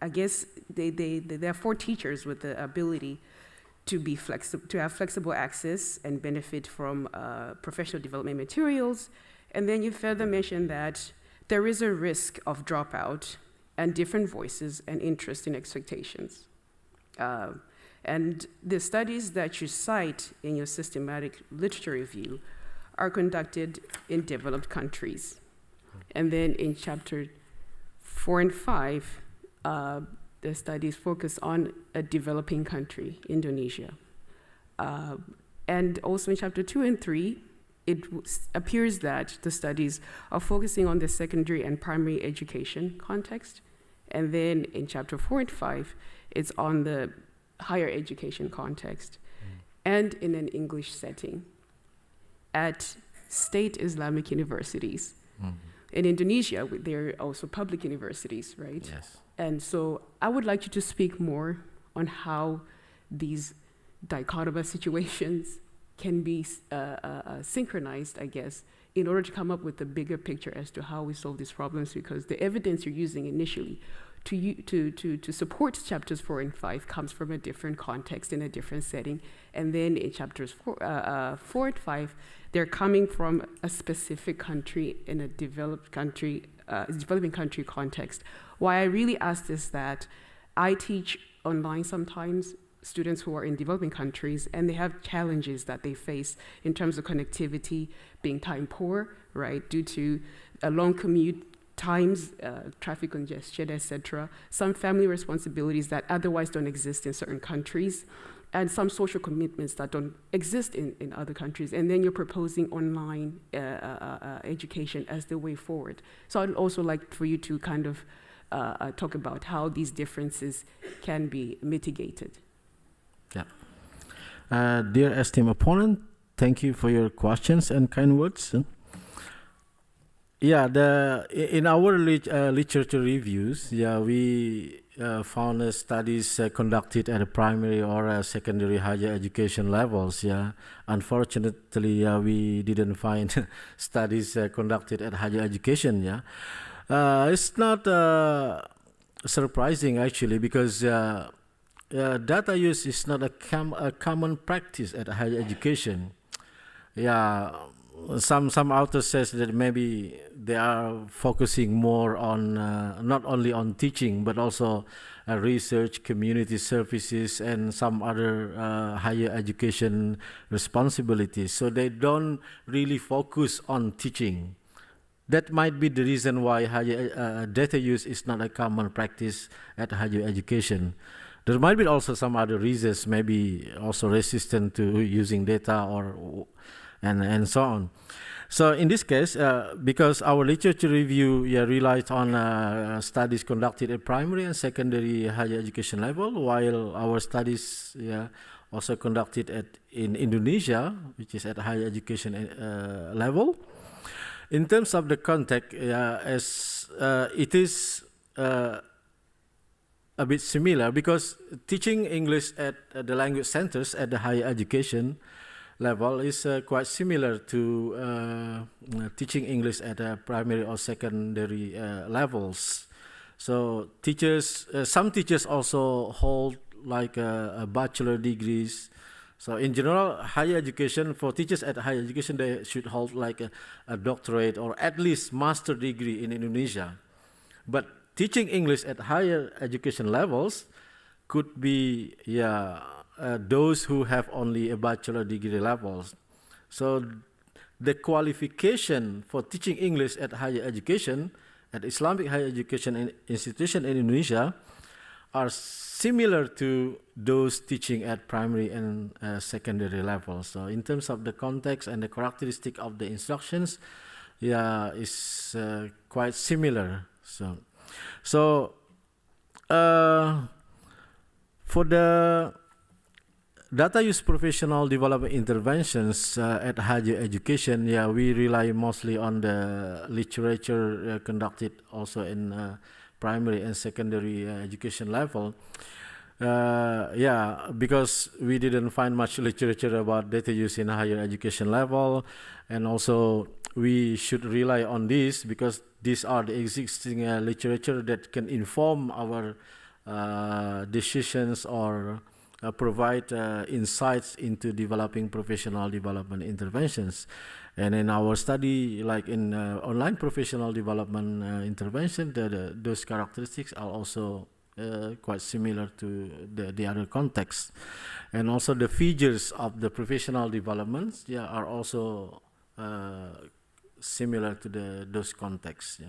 I guess they are for teachers with the ability to be to have flexible access and benefit from professional development materials. And then you further mention that there is a risk of dropout and different voices and interests and expectations. And the studies that you cite in your systematic literature review are conducted in developed countries. And then in chapter 4 and 5, the studies focus on a developing country, Indonesia. And also in chapter 2 and 3, it appears that the studies are focusing on the secondary and primary education context. And then in chapter 4 and 5, it's on the higher education context and in an English setting at state Islamic universities. In Indonesia, there are also public universities, right? Yes. And so I would like you to speak more on how these dichotomous situations can be synchronized, I guess, in order to come up with a bigger picture as to how we solve these problems, because the evidence you're using initially to support chapters 4 and 5 comes from a different context in a different setting. And then in chapters 4 and 5, they're coming from a specific country in a developing country context. Why I really ask this that I teach online sometimes students who are in developing countries, and they have challenges that they face in terms of connectivity, being time poor, right, due to a long commute times, traffic congestion, etc. Some family responsibilities that otherwise don't exist in certain countries, and some social commitments that don't exist in other countries. And then you're proposing online education as the way forward. So I'd also like for you to kind of talk about how these differences can be mitigated. Yeah. Dear esteemed opponent, thank you for your questions and kind words. Yeah, in our literature reviews, yeah, we found studies conducted at a primary or secondary higher education levels. Yeah, unfortunately, we didn't find studies conducted at higher education. Yeah, it's not surprising actually, because data use is not a common practice at higher education. Yeah. Some authors says that maybe they are focusing more on not only on teaching but also research, community services, and some other higher education responsibilities. So they don't really focus on teaching. That might be the reason why higher data use is not a common practice at higher education. There might be also some other reasons, maybe also resistant to using data or and so on. So in this case, because our literature review relies on studies conducted at primary and secondary higher education level, while our studies also conducted in Indonesia, which is at higher education level. In terms of the context, as it is a bit similar, because teaching English at the language centers at the higher education level is quite similar to teaching English at primary or secondary levels. So teachers, some teachers also hold like a bachelor degrees. So in general, higher education, for teachers at higher education, they should hold like a doctorate or at least master degree in Indonesia. But teaching English at higher education levels could be, those who have only a bachelor degree levels. So the qualification for teaching English at higher education, at Islamic higher education institution in Indonesia, are similar to those teaching at primary and secondary levels. So in terms of the context and the characteristic of the instructions, is quite similar. So for the data use professional development interventions at higher education, we rely mostly on the literature conducted also in primary and secondary education level. Because we didn't find much literature about data use in higher education level, and also we should rely on this because these are the existing literature that can inform our decisions or provide insights into developing professional development interventions. And in our study, like in online professional development intervention, those characteristics are also quite similar to the other contexts. And also the features of the professional developments are also similar to those contexts.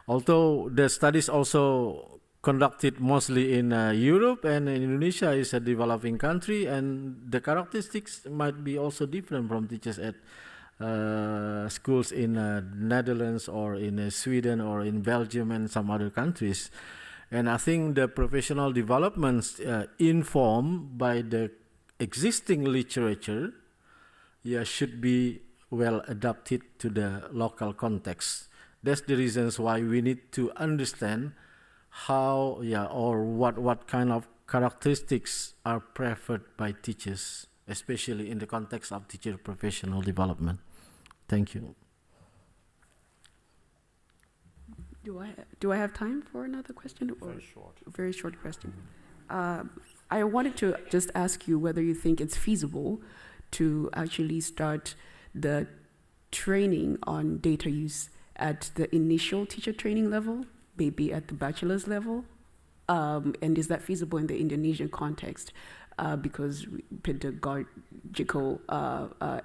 Although the studies also conducted mostly in Europe, and Indonesia is a developing country, and the characteristics might be also different from teachers at schools in Netherlands or in Sweden or in Belgium and some other countries. And I think the professional developments informed by the existing literature should be well adapted to the local context. That's the reasons why we need to understand how or what kind of characteristics are preferred by teachers especially in the context of teacher professional development. Thank you. Do I have time for another question? Or Very short. Very short question. I wanted to just ask you whether you think it's feasible to actually start the training on data use at the initial teacher training level, maybe at the bachelor's level, and is that feasible in the Indonesian context? Because pedagogical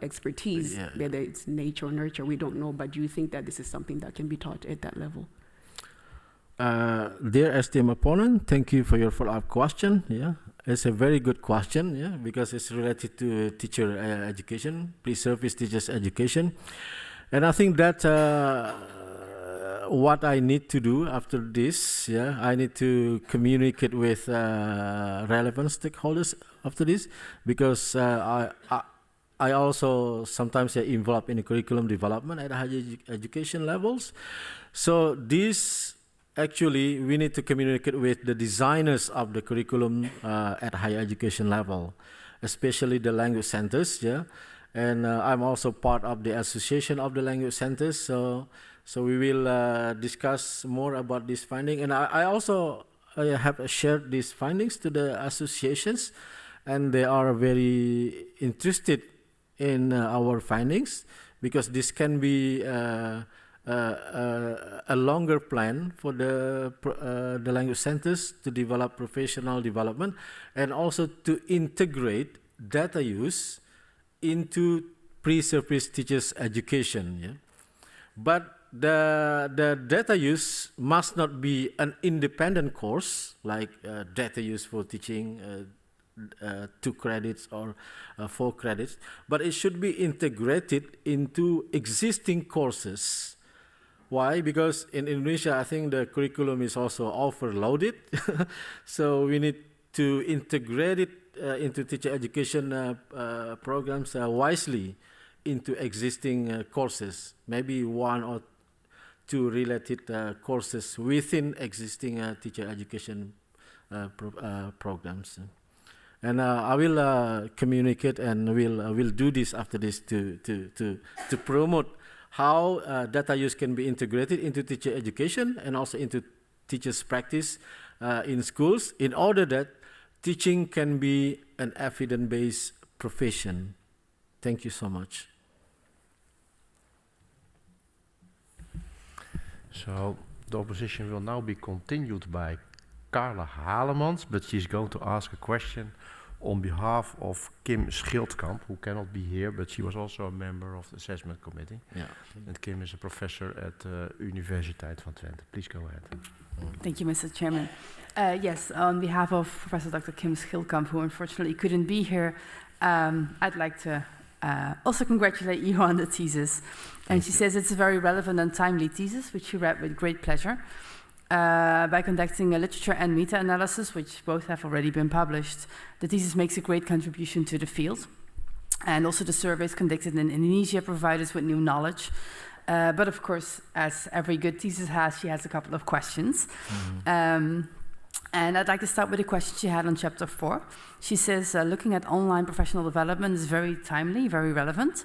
expertise, whether it's nature or nurture, we don't know, but do you think that this is something that can be taught at that level? Dear esteemed opponent, thank you for your follow-up question. Yeah, it's a very good question. Yeah, because it's related to teacher education, pre-service teachers education, and I think that what I need to do after this, yeah, I need to communicate with relevant stakeholders after this, because I also sometimes get involved in the curriculum development at higher education levels. So this. Actually, we need to communicate with the designers of the curriculum at higher education level, especially the language centers, yeah. And I'm also part of the association of the language centers, so we will discuss more about this finding. And I also have shared these findings to the associations, and they are very interested in our findings, because this can be a longer plan for the language centers to develop professional development, and also to integrate data use into pre-service teachers education. Yeah? But the data use must not be an independent course, like data use for teaching 2 credits or 4 credits, but it should be integrated into existing courses. Why? Because in Indonesia, I think the curriculum is also overloaded. So we need to integrate it into teacher education programs wisely into existing courses, maybe 1 or 2 related courses within existing teacher education programs. And I will communicate, and will do this after this to promote how data use can be integrated into teacher education and also into teachers' practice in schools, in order that teaching can be an evidence-based profession. Thank you so much. So the opposition will now be continued by Carla Halemans, but she's going to ask a question on behalf of Kim Schildkamp, who cannot be here, but she was also a member of the assessment committee. Yeah. And Kim is a professor at the Universiteit van Twente. Please go ahead. Thank you, Mr. Chairman. Yes, on behalf of Professor Dr. Kim Schildkamp, who unfortunately couldn't be here, I'd like to also congratulate you on the thesis. And she says it's a very relevant and timely thesis, which she read with great pleasure. By conducting a literature and meta-analysis, which both have already been published, the thesis makes a great contribution to the field. And also the surveys conducted in Indonesia provide us with new knowledge. But of course, as every good thesis has, she has a couple of questions. And I'd like to start with a question she had on chapter 4. She says, looking at online professional development is very timely, very relevant.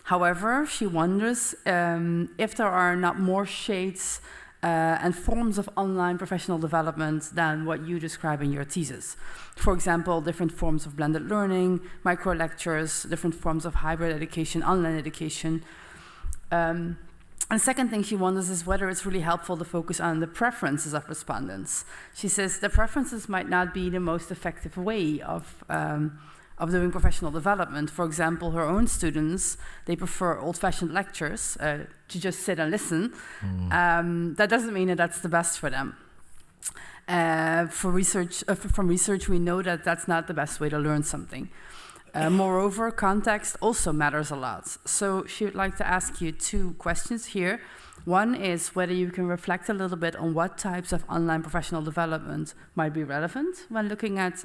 However, she wonders if there are not more shades and forms of online professional development than what you describe in your thesis. For example, different forms of blended learning, micro-lectures, different forms of hybrid education, online education. And the second thing she wonders is whether it's really helpful to focus on the preferences of respondents. She says the preferences might not be the most effective way of doing professional development. For example, her own students, they prefer old-fashioned lectures to just sit and listen. That doesn't mean that that's the best for them. From research, we know that that's not the best way to learn something. Moreover, context also matters a lot. So she would like to ask you 2 questions here. One is whether you can reflect a little bit on what types of online professional development might be relevant when looking at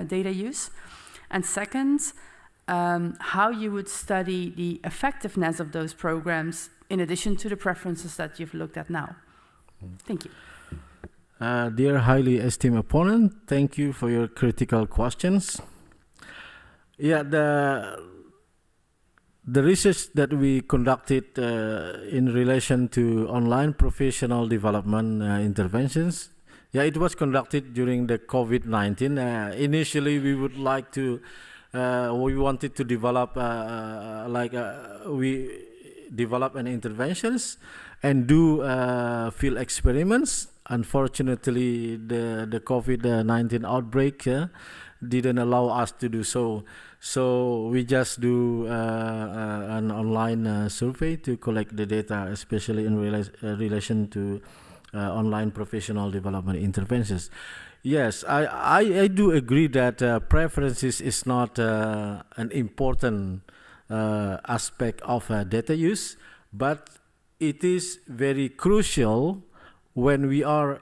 data use. And second, how you would study the effectiveness of those programs in addition to the preferences that you've looked at now. Thank you. Dear highly esteemed opponent, thank you for your critical questions. Yeah, the research that we conducted in relation to online professional development interventions, yeah, it was conducted during the COVID-19. Initially, we would like to, we wanted to develop, we develop an interventions and do field experiments. Unfortunately, the COVID-19 outbreak didn't allow us to do so. So we just do an online survey to collect the data, especially in relation to online professional development interventions. Yes, I do agree that preferences is not an important aspect of data use, but it is very crucial when we are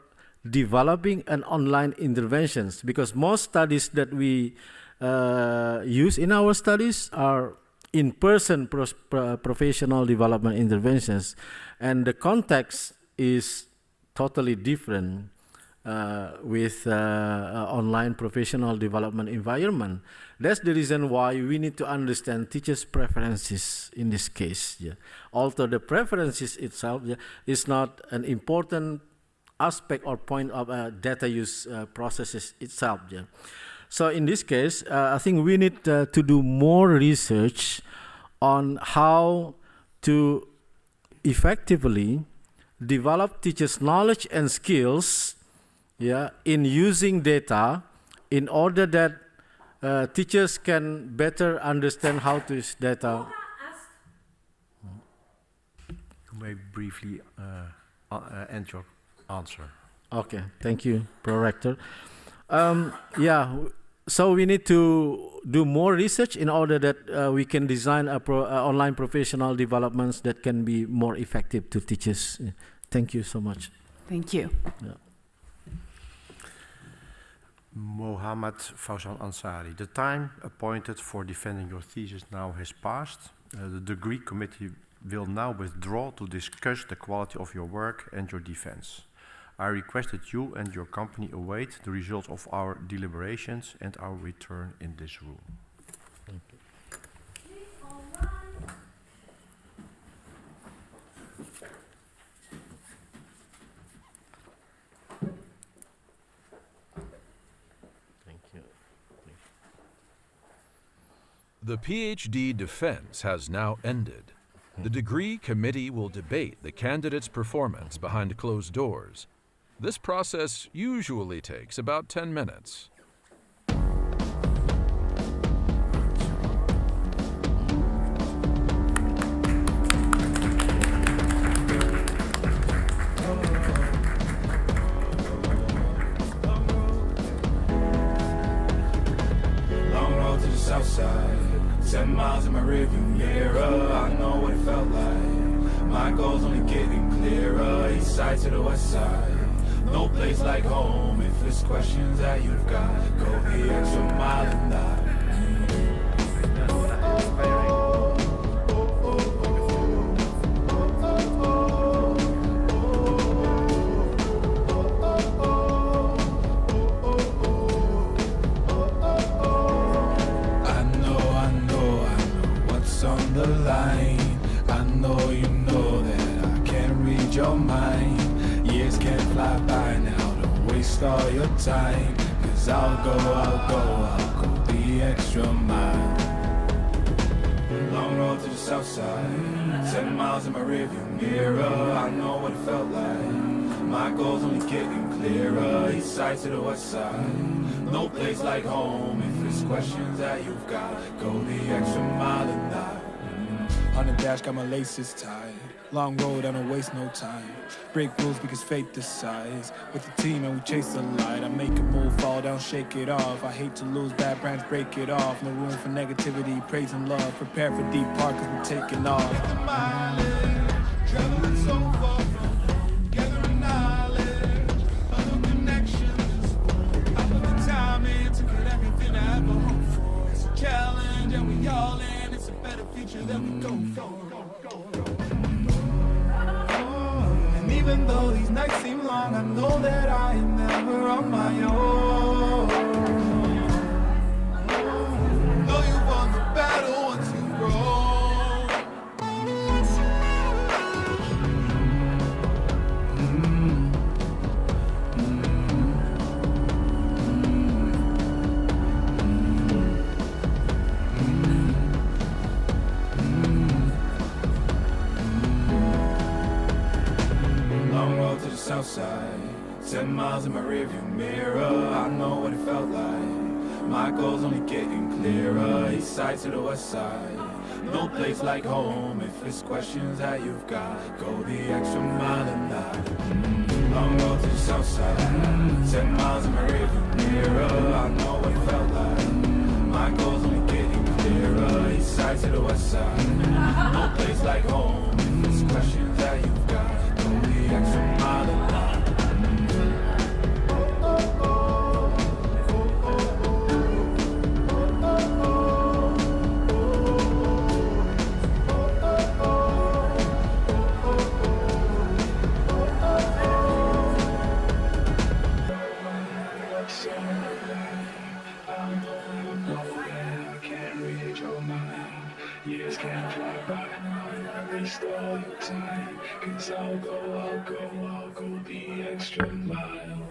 developing an online interventions, because most studies that we use in our studies are in-person professional development interventions, and the context is totally different with online professional development environment. That's the reason why we need to understand teachers' preferences in this case. Yeah. Although the preferences itself is not an important aspect or point of data use processes itself. Yeah. So in this case, I think we need to do more research on how to effectively develop teachers' knowledge and skills, yeah, in using data, in order that teachers can better understand how to use data. You may briefly end your answer. Okay, thank you, Prorector. Yeah, so we need to do more research in order that we can design online professional developments that can be more effective to teachers. Thank you so much. Thank you. Yeah. Mohammed Fauzan Ansyari, the time appointed for defending your thesis now has passed. The degree committee will now withdraw to discuss the quality of your work and your defense. I request that you and your company await the results of our deliberations and our return in this room. Thank you. Thank you. The PhD defense has now ended. The degree committee will debate the candidate's performance behind closed doors. This process usually takes about 10 minutes. Long road to the south side, 7 miles in my rearview mirror. I know what it felt like. My goals only getting clearer. East side to the west side. No place like home. If it's questions that you've got, go the extra mile and die. I know what's on the line. I know you know that I can't read your mind. Years can't fly by now, don't waste all your time. Cause I'll go the extra mile. Long road to the south side, 7 miles in my rearview mirror. I know what it felt like. My goals only getting clearer. East side to the west side. No place like home. If it's questions that you've got, go the extra mile and die. On the dash, got my laces tied. Long road, I don't waste no time. Break rules because fate decides. With the team and we chase the light. I make a move, fall down, shake it off. I hate to lose, bad brands, break it off. No room for negativity, praise and love. Prepare for deep part cause we're taking off. Traveling so far from gathering knowledge, other connections. I put the time in to get everything I ever hoped for. It's a challenge and we all in. It's a better future that we go for. Even though these nights seem long, I know that I am never on my own. Know you've south side. 10 miles in my rearview mirror, I know what it felt like. My goals only getting clearer, east side to the west side. No place like home, if it's questions that you've got, go the extra mile and not. Long road to the south side, 10 miles in my rearview mirror, I know what it felt like. My goals only getting clearer, east side to the west side. No place like home, if it's questions that you've got, go the extra mile and not. Years can't fly by now, waste all your time. 'Cause I'll go the extra mile.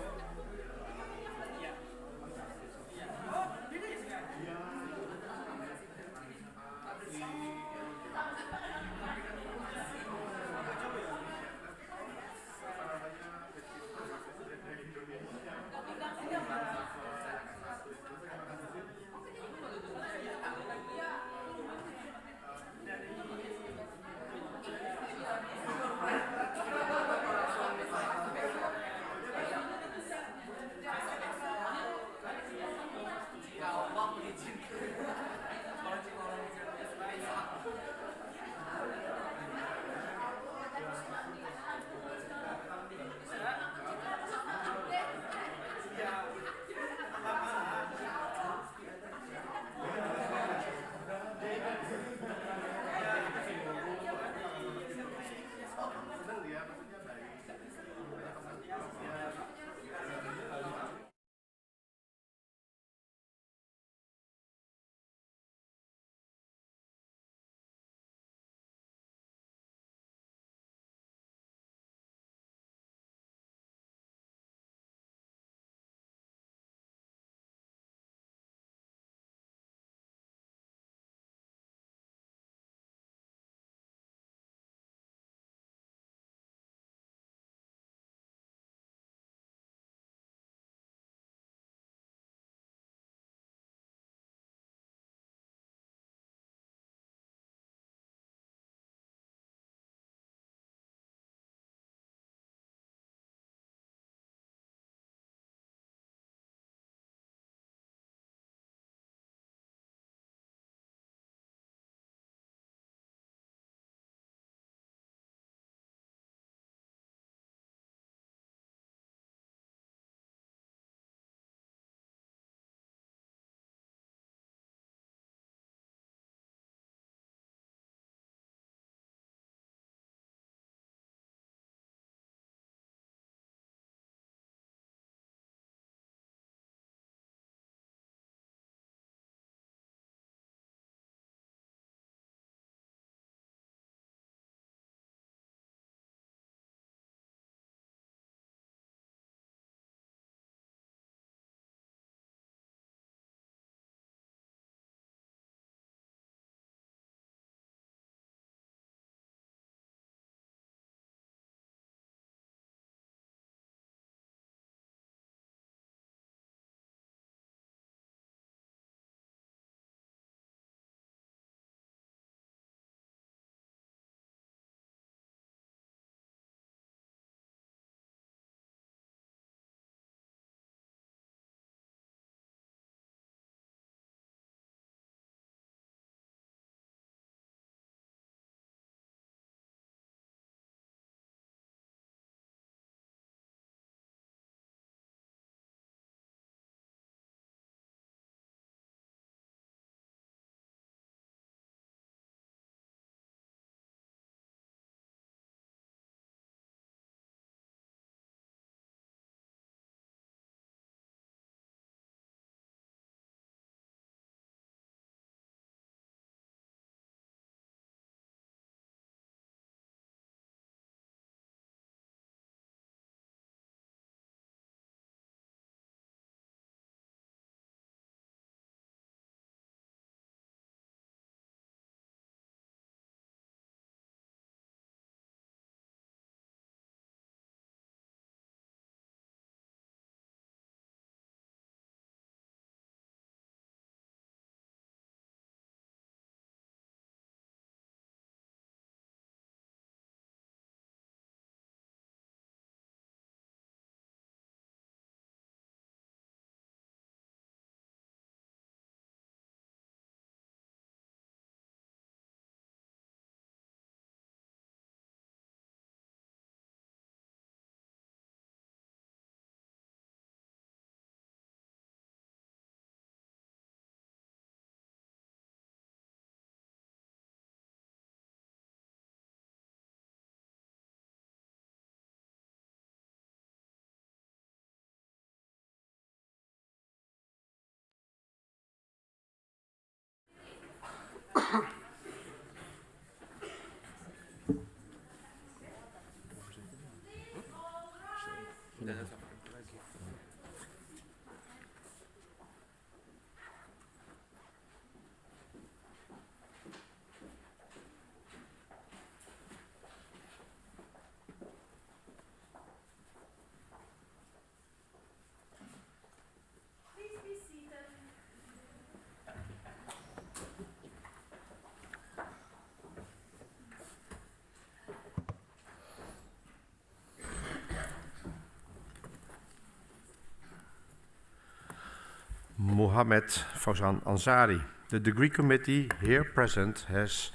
Mohammed Fauzan Ansyari. The degree committee here present has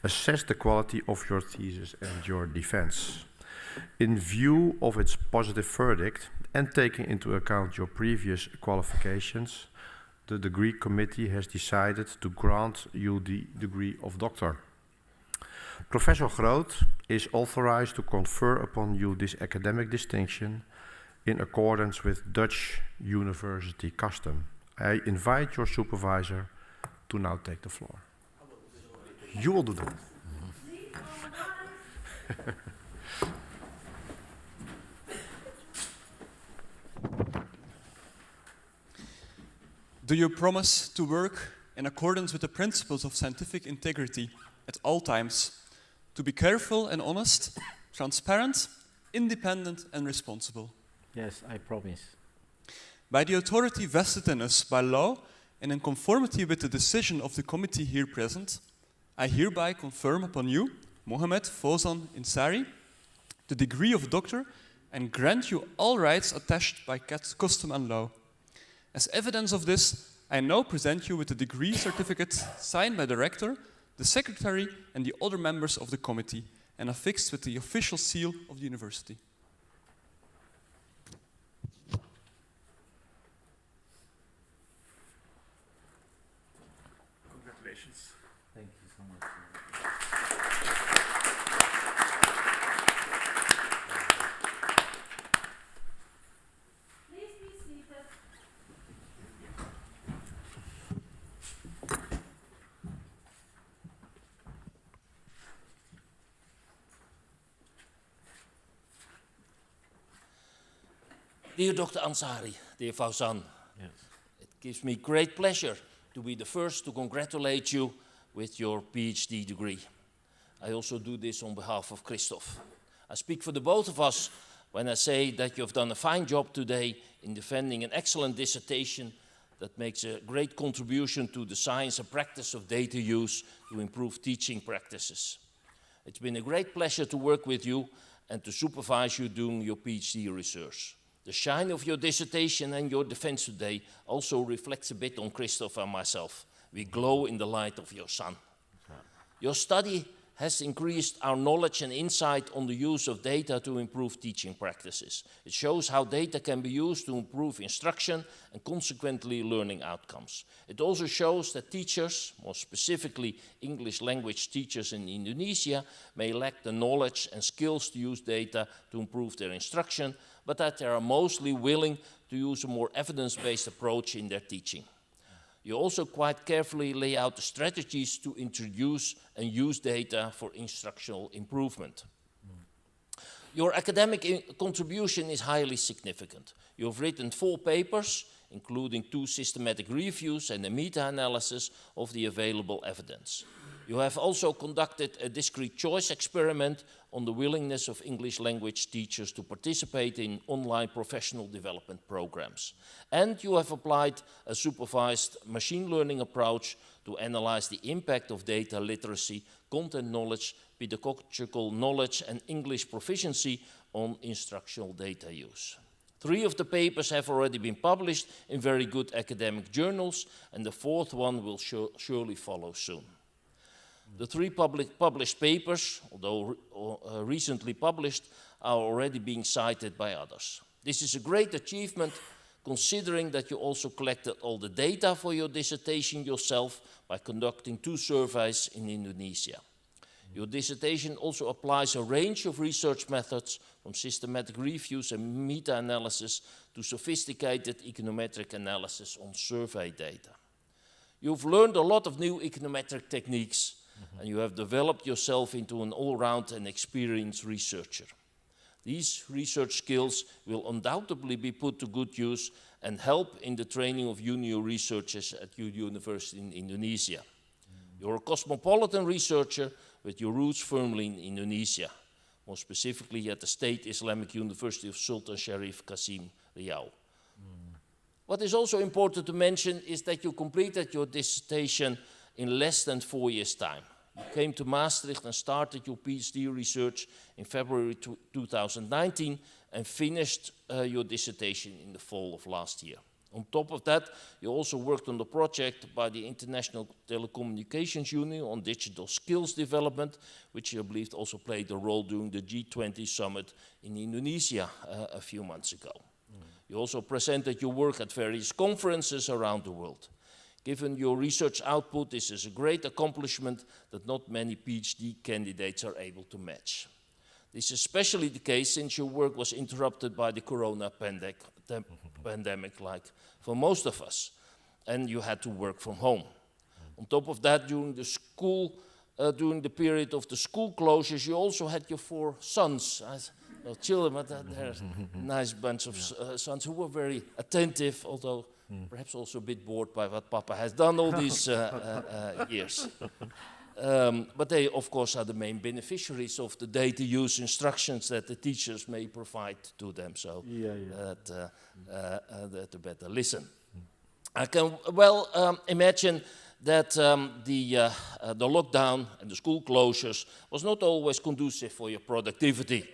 assessed the quality of your thesis and your defense. In view of its positive verdict and taking into account your previous qualifications, the degree committee has decided to grant you the degree of doctor. Professor Groot is authorized to confer upon you this academic distinction in accordance with Dutch university custom. I invite your supervisor to now take the floor. You will do that. Do you promise to work in accordance with the principles of scientific integrity at all times, to be careful and honest, transparent, independent and responsible? Yes, I promise. By the authority vested in us by law and in conformity with the decision of the committee here present, I hereby confirm upon you, Mohammed Fauzan Ansyari, the degree of doctor and grant you all rights attached by custom and law. As evidence of this, I now present you with the degree certificate signed by the rector, the secretary and the other members of the committee and affixed with the official seal of the university. Congratulations. Thank you so much. Please be seated. Dear Dr. Ansyari, dear Fauzan, Yes. it gives me great pleasure to be the first to congratulate you with your PhD degree. I also do this on behalf of Christoph. I speak for the both of us when I say that you have done a fine job today in defending an excellent dissertation that makes a great contribution to the science and practice of data use to improve teaching practices. It's been a great pleasure to work with you and to supervise you doing your PhD research. The shine of your dissertation and your defense today also reflects a bit on Christoph and myself. We glow in the light of your sun. Your study has increased our knowledge and insight on the use of data to improve teaching practices. It shows how data can be used to improve instruction and consequently learning outcomes. It also shows that teachers, more specifically English language teachers in Indonesia, may lack the knowledge and skills to use data to improve their instruction, but that they are mostly willing to use a more evidence-based approach in their teaching. You also quite carefully lay out the strategies to introduce and use data for instructional improvement. Your academic contribution is highly significant. You have written 4 papers, including 2 systematic reviews and a meta-analysis of the available evidence. You have also conducted a discrete choice experiment on the willingness of English language teachers to participate in online professional development programs. And you have applied a supervised machine learning approach to analyze the impact of data literacy, content knowledge, pedagogical knowledge, and English proficiency on instructional data use. 3 of the papers have already been published in very good academic journals, and the 4th one will surely follow soon. The 3 published papers, although recently published, are already being cited by others. This is a great achievement, considering that you also collected all the data for your dissertation yourself by conducting 2 surveys in Indonesia. Your dissertation also applies a range of research methods, from systematic reviews and meta-analysis to sophisticated econometric analysis on survey data. You've learned a lot of new econometric techniques, and you have developed yourself into an all-round and experienced researcher. These research skills will undoubtedly be put to good use and help in the training of junior researchers at your university in Indonesia. You're a cosmopolitan researcher with your roots firmly in Indonesia, more specifically at the State Islamic University of Sultan Sharif Qasim, Riau. What is also important to mention is that you completed your dissertation in less than 4 years' time. You came to Maastricht and started your PhD research in February 2019 and finished your dissertation in the fall of last year. On top of that, you also worked on the project by the International Telecommunications Union on digital skills development, which I believe also played a role during the G20 summit in Indonesia a few months ago. You also presented your work at various conferences around the world. Given your research output, this is a great accomplishment that not many PhD candidates are able to match. This is especially the case since your work was interrupted by the corona pandemic, like for most of us, and you had to work from home. On top of that, during the period of the school closures, you also had your 4 sons. Well, children, but they're a nice bunch of sons who were very attentive, although perhaps also a bit bored by what Papa has done all these years. But they, of course, are the main beneficiaries of the data use instructions that the teachers may provide to them, so that to better listen. I can well imagine that the lockdown and the school closures was not always conducive for your productivity.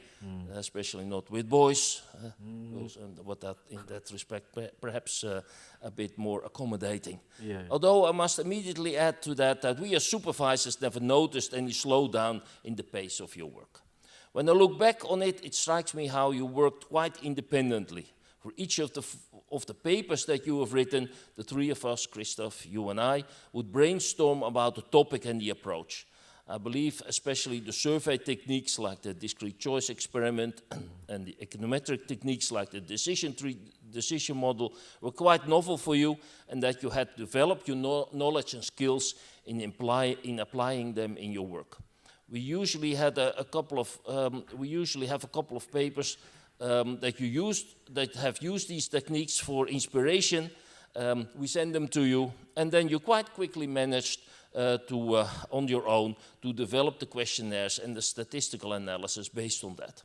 Especially not with boys, and what that, in that respect, perhaps a bit more accommodating. Although I must immediately add to that we as supervisors never noticed any slowdown in the pace of your work. When I look back on it, it strikes me how you worked quite independently. For each of the papers that you have written, the 3 of us, Christoph, you and I, would brainstorm about the topic and the approach. I believe especially the survey techniques like the discrete choice experiment and the econometric techniques like the decision tree decision model were quite novel for you, and that you had developed your knowledge and skills in applying them in your work. We usually had a couple of papers that have used these techniques for inspiration. We send them to you, and then you quite quickly managed on your own, to develop the questionnaires and the statistical analysis based on that.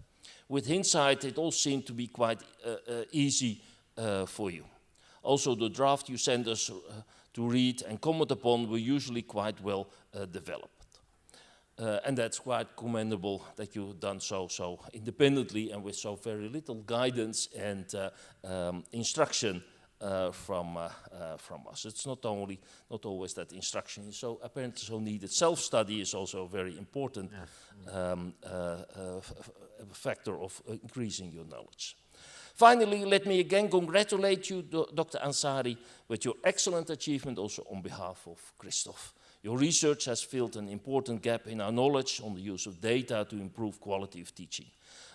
With hindsight, it all seemed to be quite easy for you. Also, the draft you sent us to read and comment upon were usually quite well developed. And that's quite commendable that you've done so independently and with so very little guidance and instruction from us. It's not always that instruction is so apparently so needed. Self-study is also a very important factor of increasing your knowledge. Finally, let me again congratulate you, Dr. Ansyari, with your excellent achievement also on behalf of Christoph. Your research has filled an important gap in our knowledge on the use of data to improve quality of teaching.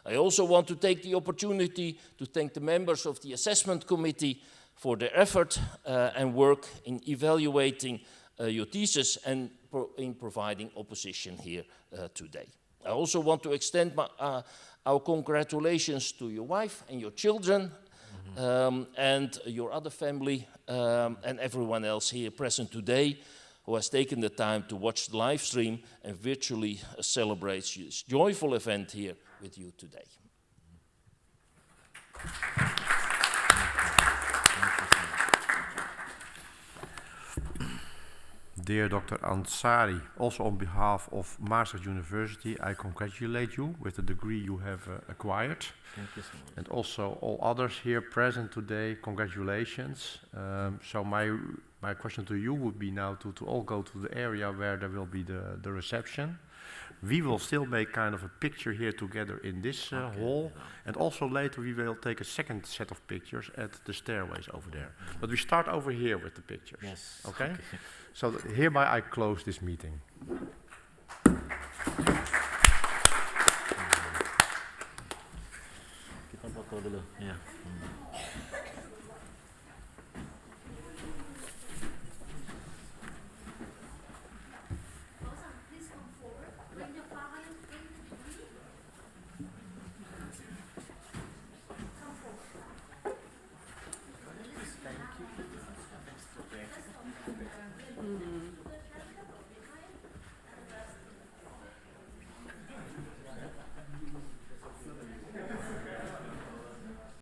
I also want to take the opportunity to thank the members of the assessment committee for their effort and work in evaluating your thesis and in providing opposition here today. I also want to extend our congratulations to your wife and your children and your other family and everyone else here present today who has taken the time to watch the live stream and virtually celebrates this joyful event here with you today. Dear Dr. Ansyari, also on behalf of Maastricht University, I congratulate you with the degree you have acquired. Thank you so much. And also all others here present today, congratulations. So my question to you would be now to all go to the area where there will be the reception. We will still make kind of a picture here together in this hall, and also later we will take a second set of pictures at the stairways over there. But we start over here with the pictures. Yes. Okay? So hereby I close this meeting. Kita foto dulu. Ya.